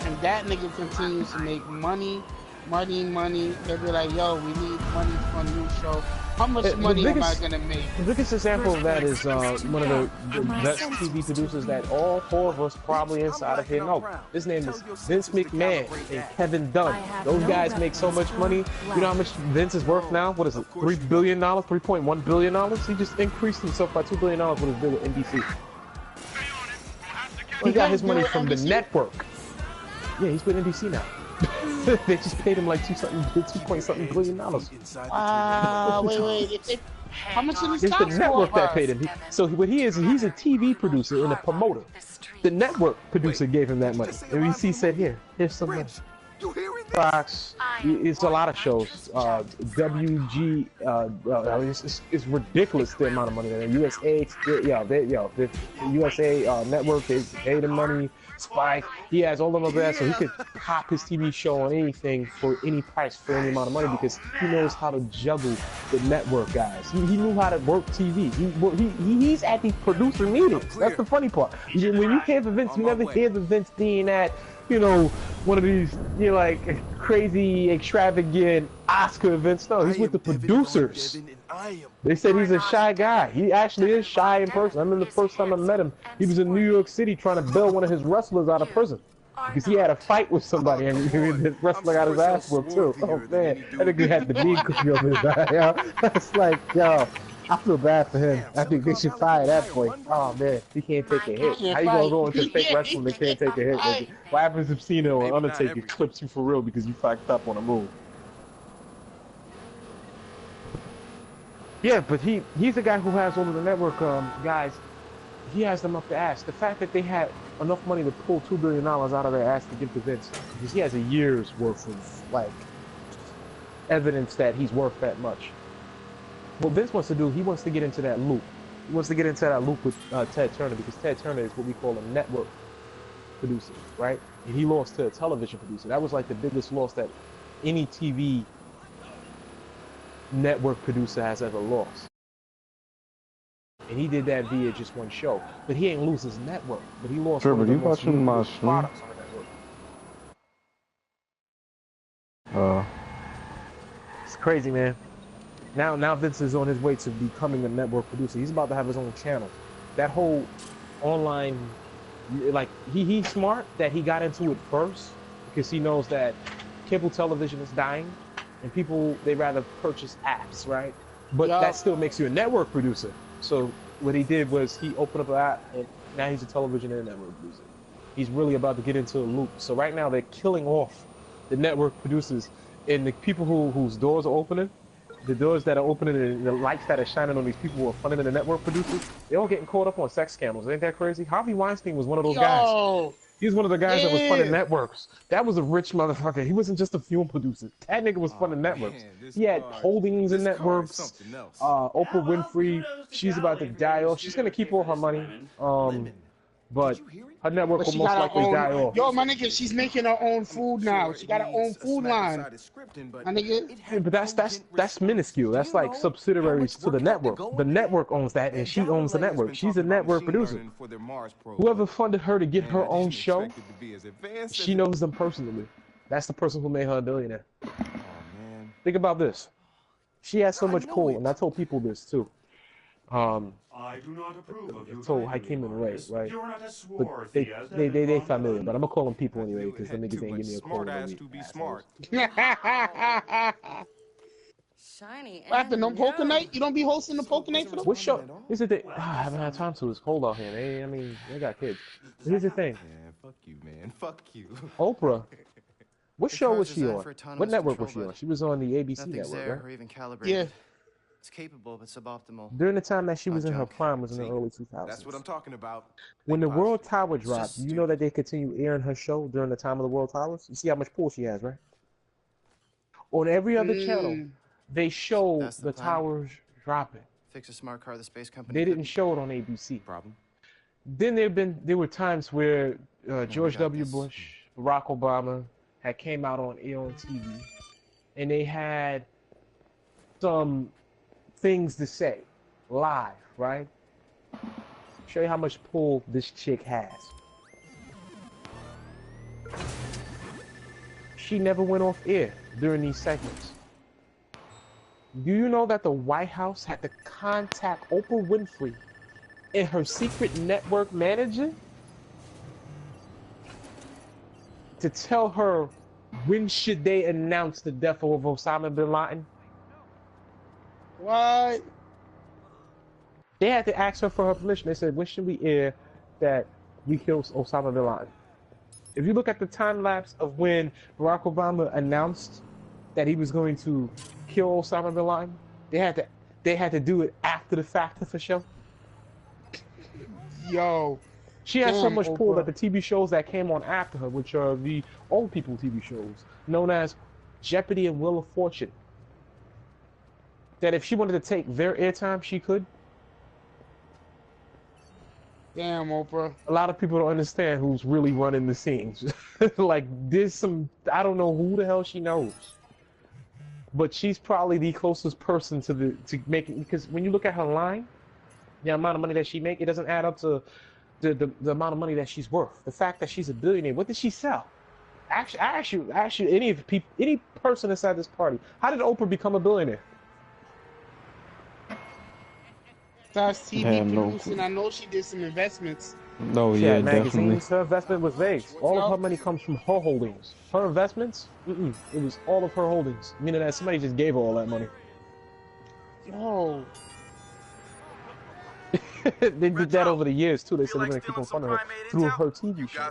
And that nigga continues to make money. They'll be like, yo, we need money for a new show. How much money am I gonna make? The biggest example of that is one of the best TV producers that all four of us probably inside of here know. His name is Vince McMahon and Kevin Dunn. Those guys make so much money. You know how much Vince is worth now? What is it? $3 billion? $3.1 billion? He just increased himself by $2 billion with his deal with NBC. He got his money from the network. Yeah, he's with NBC now. They just paid him like $2.something billion. Wait. How much did he It's the network that paid him. So what he is, he's a TV producer and a promoter. The network producer gave him that money. NBC said, here's some money. Fox, it's a lot of shows. WG, it's ridiculous the amount of money. USA, the USA network, they paid him money. Spike, he has all of them there, so he could cop his TV show on anything for any price for any amount of money because he knows how to juggle the network guys. He knew how to work TV. He's at these producer meetings. That's the funny part. When you hear the Vince, you never hear the Vince being at, one of these, like crazy, extravagant Oscar events. No, he's with the producers. They said he's a shy guy. He actually is shy in person. I remember the first time I met him, he was in New York City trying to bail one of his wrestlers out of prison. Because he had a fight with somebody and the wrestler got his ass whooped too. Oh man, I think he had the bead cookie over his eye, yo. It's like, yo, I feel bad for him. I think they should fire that boy. Oh man, he can't take a hit. How you gonna go into fake wrestling and can't take a hit? Baby? What happens if Cena or Undertaker clips you for real because you fucked up on a move? Yeah, but he's the guy who has all of the network guys. He has them up the ass. The fact that they had enough money to pull $2 billion out of their ass to give to Vince, because he has a year's worth of evidence that he's worth that much. What Vince wants to do, he wants to get into that loop. He wants to get into that loop with Ted Turner, because Ted Turner is what we call a network producer, right? And he lost to a television producer. That was like the biggest loss that any TV network producer has ever lost. And he did that via just one show. But he ain't lose his network. But he lost one of the most products on the network. It's crazy, man. Now Vince is on his way to becoming a network producer. He's about to have his own channel. That whole online, he's smart that he got into it first because he knows that cable television is dying and people, they rather purchase apps, right? But that still makes you a network producer. So what he did was he opened up an app and now he's a television and network producer. He's really about to get into a loop. So right now they're killing off the network producers and the people whose doors are opening. The doors that are opening and the lights that are shining on these people who are funding the network producers, they're all getting caught up on sex scandals. Ain't that crazy? Harvey Weinstein was one of those guys. He was one of the guys that was funding networks. That was a rich motherfucker. He wasn't just a film producer. That nigga was funding networks. He had holdings in networks. Oprah Winfrey, she's about to die off. She's gonna keep all her money. But her network will most likely die off. Yo, my nigga, she's making her own food now. She got her own food line. My nigga. Yeah, but that's minuscule. That's like subsidiaries to the network. The network owns that, and she owns the network. She's a network producer. Whoever funded her to get her own show, she knows them personally. That's the person who made her a billionaire. Think about this. She has so much pull, and I told people this too. I do not approve of you. So Hakeem and Ray, right? But they familiar, but I'm gonna call them people anyway because the niggas ain't give me a call. Shiny. What happened? No poker night? You don't be hosting the poker night for them? What show? Here's the thing. I haven't had time to. It's cold out here. They got kids. But here's the thing. Man, fuck you, man. Fuck you. Oprah. What show was she on? What network was she on? She was on the ABC network, right? Or even calibrated. Yeah. It's capable, but suboptimal. During the time that she was in her prime was in the early 2000s. That's what I'm talking about. When the World Tower dropped, you know that they continue airing her show during the time of the World Towers? You see how much pull she has, right? On every other channel, they show the towers dropping. Fix a smart car the space company. They didn't show it on ABC. Problem. Then there were times where George W. Bush, Barack Obama had came out on air on TV, and they had some things to say live, right? Show you how much pull this chick has. She never went off air during these segments. Do you know that the White House had to contact Oprah Winfrey and her secret network manager to tell her when should they announce the death of Osama bin Laden? What? They had to ask her for her permission. They said, when should we air that we killed Osama bin Laden? If you look at the time lapse of when Barack Obama announced that he was going to kill Osama bin Laden, they had to do it after the fact for show. Yo. She has so much pull Oprah. that the TV shows that came on after her, which are the old people TV shows, known as Jeopardy and Wheel of Fortune, that if she wanted to take their airtime, she could. Damn, Oprah. A lot of people don't understand who's really running the scenes. Like, there's some, I don't know who the hell she knows. But she's probably the closest person to making, because when you look at her line, the amount of money that she make, it doesn't add up to the amount of money that she's worth. The fact that she's a billionaire, what did she sell? Actually, I ask you, any person inside this party, how did Oprah become a billionaire? Besides TV producing, I know she did some investments. No, She had magazines. Her investment was vague. All of her money comes from her holdings. Her investments, it was all of her holdings. Meaning that somebody just gave her all that money. Yo. They did that over the years too. They said they're gonna keep on funding her through her TV show.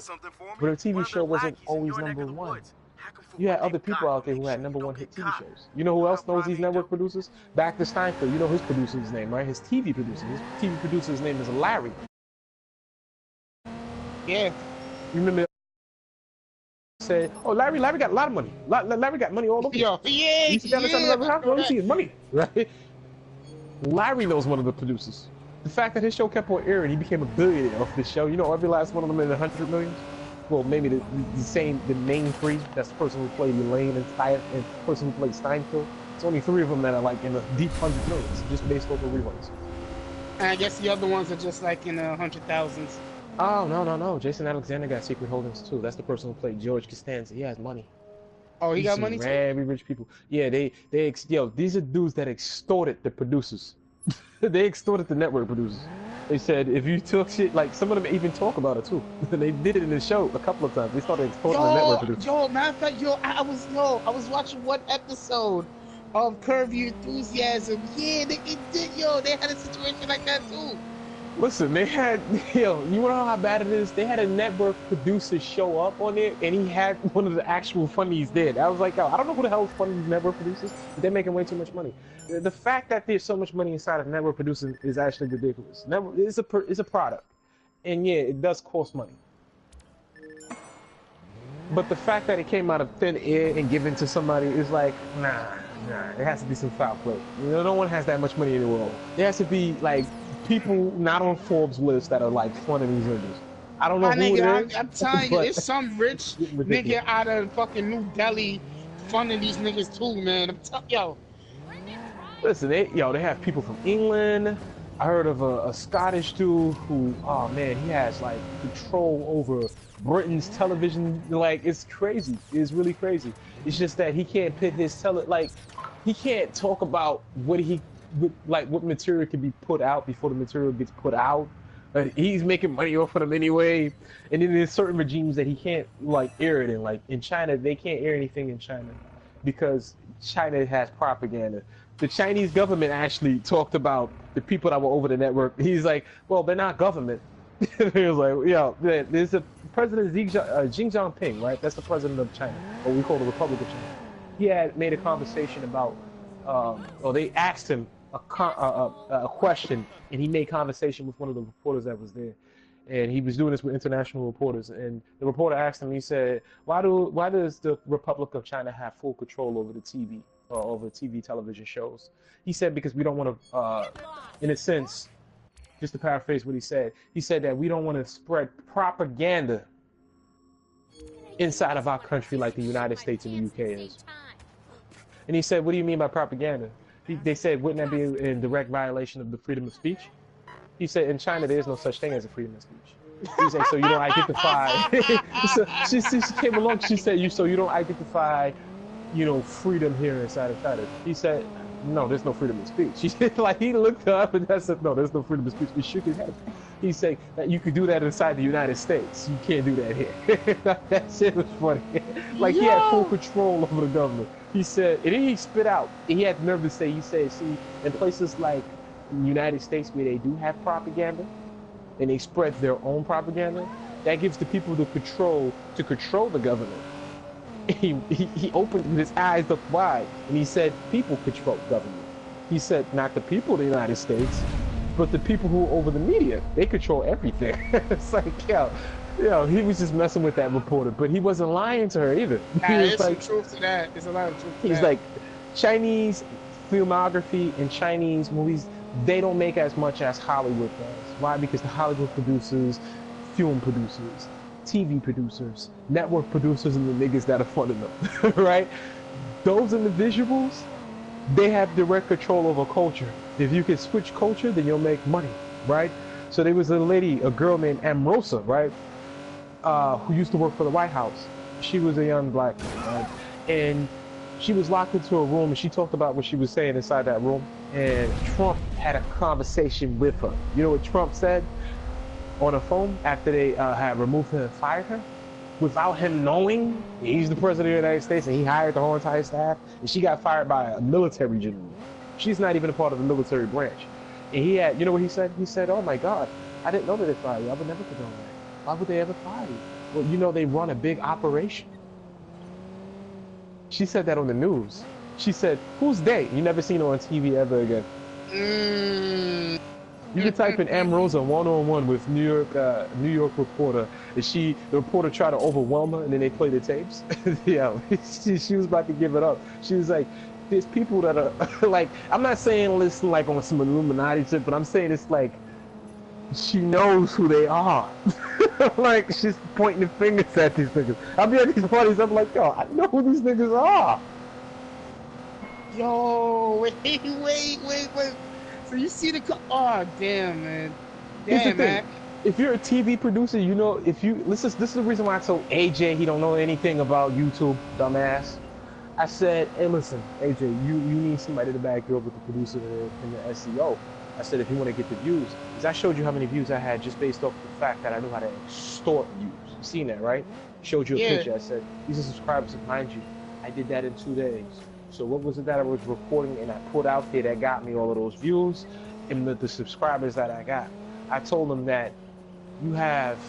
But her TV show wasn't always #1. You had other people out there who had #1 hit TV shows. You know who else knows these network producers? Back to Steinfeld. You know his producer's name, right? His TV producer. His TV producer's name is Larry. Yeah. You remember? Said, oh, Larry got a lot of money. Larry got money all over. Yo, yeah, You see that inside the house? You see his money, right? Larry knows one of the producers. The fact that his show kept on airing, he became a billionaire off this show. You know, every last one of them in the 100 millions. Well, maybe the main three. That's the person who played Elaine and the person who played Steinfeld. It's only 3 of them that are like in the deep 100 millions, just based over reruns. And I guess the other ones are just like in the 100,000s. Oh, no. Jason Alexander got secret holdings too. That's the person who played George Costanza. He has money. Oh, he got money too? Very rich people. Yeah, these are dudes that extorted the producers. They extorted the network producers. They said if you took shit, like some of them even talk about it too. They did it in the show a couple of times. They started extorting the network producers. Matter of fact, I was watching one episode of Curb Your Enthusiasm. Yeah, they had a situation like that too. Listen, they had, you wanna know how bad it is? They had a network producer show up on it, and he had one of the actual funnies there. I was like, yo, I don't know who the hell is funding these network producers, but they're making way too much money. The fact that there's so much money inside of network producing is actually ridiculous. It's a product, and yeah, it does cost money. But the fact that it came out of thin air and given to somebody is like, nah, it has to be some foul play. No one has that much money in the world. There has to be like people not on Forbes list that are like funding these niggas. I don't know who it is. I'm telling you, it's some rich nigga out of fucking New Delhi funding these niggas too, man. I'm telling yo. Listen, they have people from England. I heard of a Scottish dude who, oh man, he has like control over Britain's television. Like, it's crazy. It's really crazy. It's just that he can't pit his he can't talk about what material can be put out before the material gets put out. He's making money off of them anyway. And then there's certain regimes that he can't like air it in. Like in China, they can't air anything in China because China has propaganda. The Chinese government actually talked about the people that were over the network. He's like, well, they're not government. He was like, yeah, there's a President Xi Jinping, right? That's the president of China, what we call the Republic of China. He had made a conversation about, or they asked him a question, and he made conversation with one of the reporters that was there. And he was doing this with international reporters. And the reporter asked him, he said, why does the Republic of China have full control over the TV? Or over TV television shows? He said because we don't want to, in a sense, just to paraphrase what he said that we don't want to spread propaganda inside of our country like the United States and the UK is. And he said, what do you mean by propaganda? They said, wouldn't that be in direct violation of the freedom of speech? He said, in China, there is no such thing as a freedom of speech. He said, so you don't identify. So she came along, she said, so you don't identify freedom here inside of China. He said, no, there's no freedom of speech. He said, like, he looked up and I said, no, there's no freedom of speech. He shook his head. He said that you could do that inside the United States. You can't do that here. That shit was funny. Like, he had full control over the government. He said, and then he spit out. He had the nerve to say, he said, see, in places like the United States where they do have propaganda, and they spread their own propaganda, that gives the people the control to control the government. He opened his eyes up wide, and he said, people control government. He said, not the people of the United States, but the people who are over the media. They control everything. It's like, yo, he was just messing with that reporter, but he wasn't lying to her either. There's some truth to that. There's a lot of truth to that. He's like, Chinese filmography and Chinese movies, they don't make as much as Hollywood does. Why? Because the Hollywood producers, film producers, TV producers, network producers, and the niggas that are funding them, right? Those individuals, they have direct control over culture. If you can switch culture, then you'll make money, right? So there was a girl named Amrosa, right? Who used to work for the White House. She was a young black girl, right? And she was locked into a room, and she talked about what she was saying inside that room. And Trump had a conversation with her. You know what Trump said on the phone after they had removed her and fired her? Without him knowing, he's the president of the United States, and he hired the whole entire staff, and she got fired by a military general. She's not even a part of the military branch. And he had, you know what he said? He said, oh my God, I didn't know that they fired you. I would never condone that. Why would they ever fire you? Well, you know, they run a big operation. She said that on the news. She said, who's they? You never seen her on TV ever again. You can type in Amrosa one-on-one with New York reporter, and the reporter tried to overwhelm her, and then they play the tapes. Yeah, she was about to give it up. She was like, there's people that are like, I'm not saying listen like on some Illuminati shit, but I'm saying it's like, she knows who they are. Like, she's pointing the fingers at these niggas. I'll be at these parties, I'm like, yo, I know who these niggas are. Yo, wait. So you see oh damn, man. Damn, man. If you're a TV producer, you know, this is the reason why I told AJ he don't know anything about YouTube, dumbass. I said, hey, listen, AJ, you need somebody to back you up with the producer and the SEO. I said, if you want to get the views, because I showed you how many views I had just based off the fact that I knew how to extort views. You seen that, right? Showed you a picture. I said, these are subscribers behind you. I did that in 2 days. So what was it that I was recording and I put out there that got me all of those views and the subscribers that I got? I told them that you have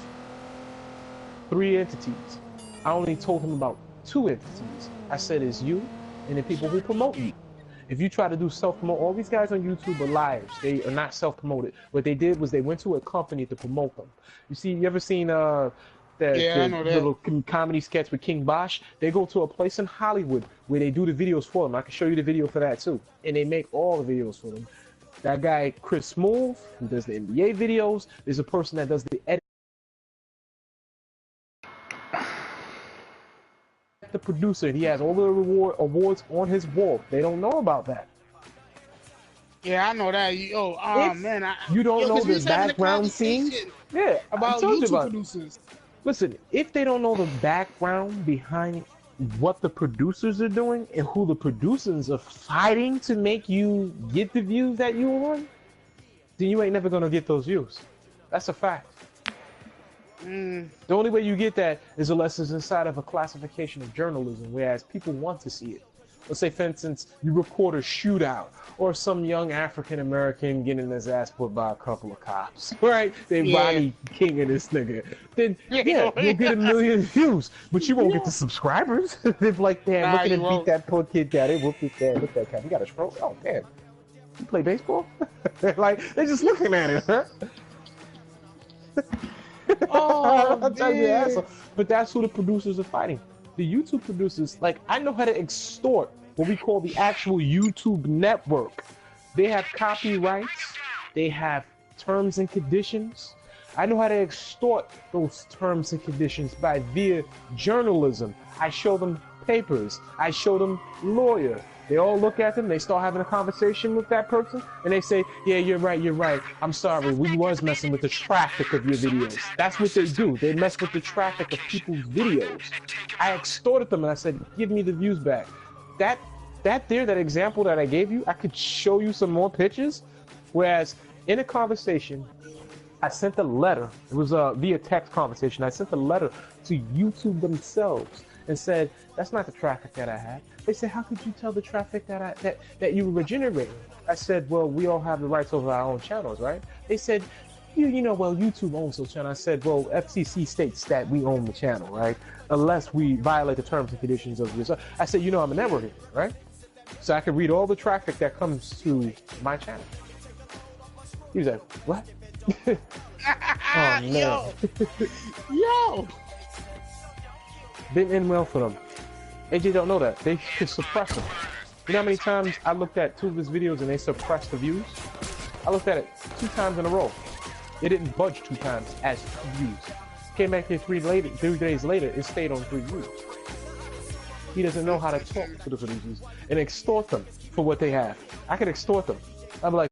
3 entities. I only told him about 2 entities. I said it's you and the people who promote you. If you try to do self-promote, all these guys on YouTube are liars. They are not self-promoted. What they did was they went to a company to promote them. You see, you ever seen the little comedy sketch with King Bosch? They go to a place in Hollywood where they do the videos for them. I can show you the video for that too. And they make all the videos for them. That guy, Chris Smooth, who does the NBA videos, is a person that does the edit. The producer, he has all the awards on his wall. They don't know about that. Yeah, I know that. Man, you don't know the background scene. Yeah, about YouTube producers. Listen, if they don't know the background behind what the producers are doing and who the producers are fighting to make you get the views that you want, then you ain't never gonna get those views. That's a fact. The only way you get that is unless it's inside of a classification of journalism, whereas people want to see it. Let's say, for instance, you report a shootout or some young African-American getting his ass put by a couple of cops, right? They Rodney King and this nigga. Then, you'll get 1 million views, but you won't get the subscribers. They're like, damn, look at him beat that poor kid down. They whooped his dad. Look at that cat. He got a stroke. Oh, damn. You play baseball? Like, they're just looking at it, huh? I'll tell you, asshole. But that's who the producers are fighting. The YouTube producers, like, I know how to extort what we call the actual YouTube network. They have copyrights. They have terms and conditions. I know how to extort those terms and conditions via journalism. I show them papers. I show them lawyer. They all look at them, they start having a conversation with that person, and they say, yeah, you're right. I'm sorry, we was messing with the traffic of your videos. That's what they do. They mess with the traffic of people's videos. I extorted them and I said, give me the views back. That that example that I gave you, I could show you some more pictures. Whereas in a conversation, I sent a letter. It was a via text conversation. I sent a letter to YouTube themselves and said, that's not the traffic that I had. They said, how could you tell the traffic that you were generating? I said, well, we all have the rights over our own channels, right? They said, you know, well, YouTube owns those channels. I said, well, FCC states that we own the channel, right? Unless we violate the terms and conditions of this. I said, you know, I'm a network agent, right? So I can read all the traffic that comes to my channel. He was like, what? Oh, no. Yo! Didn't end well for them. AJ don't know that. They could suppress them. You know how many times I looked at 2 of his videos and they suppressed the views? I looked at it 2 times in a row. It didn't budge 2 times as 2 views. Came back here 3 days later, it stayed on 3 views. He doesn't know how to talk to the producers and extort them for what they have. I could extort them. I'm like,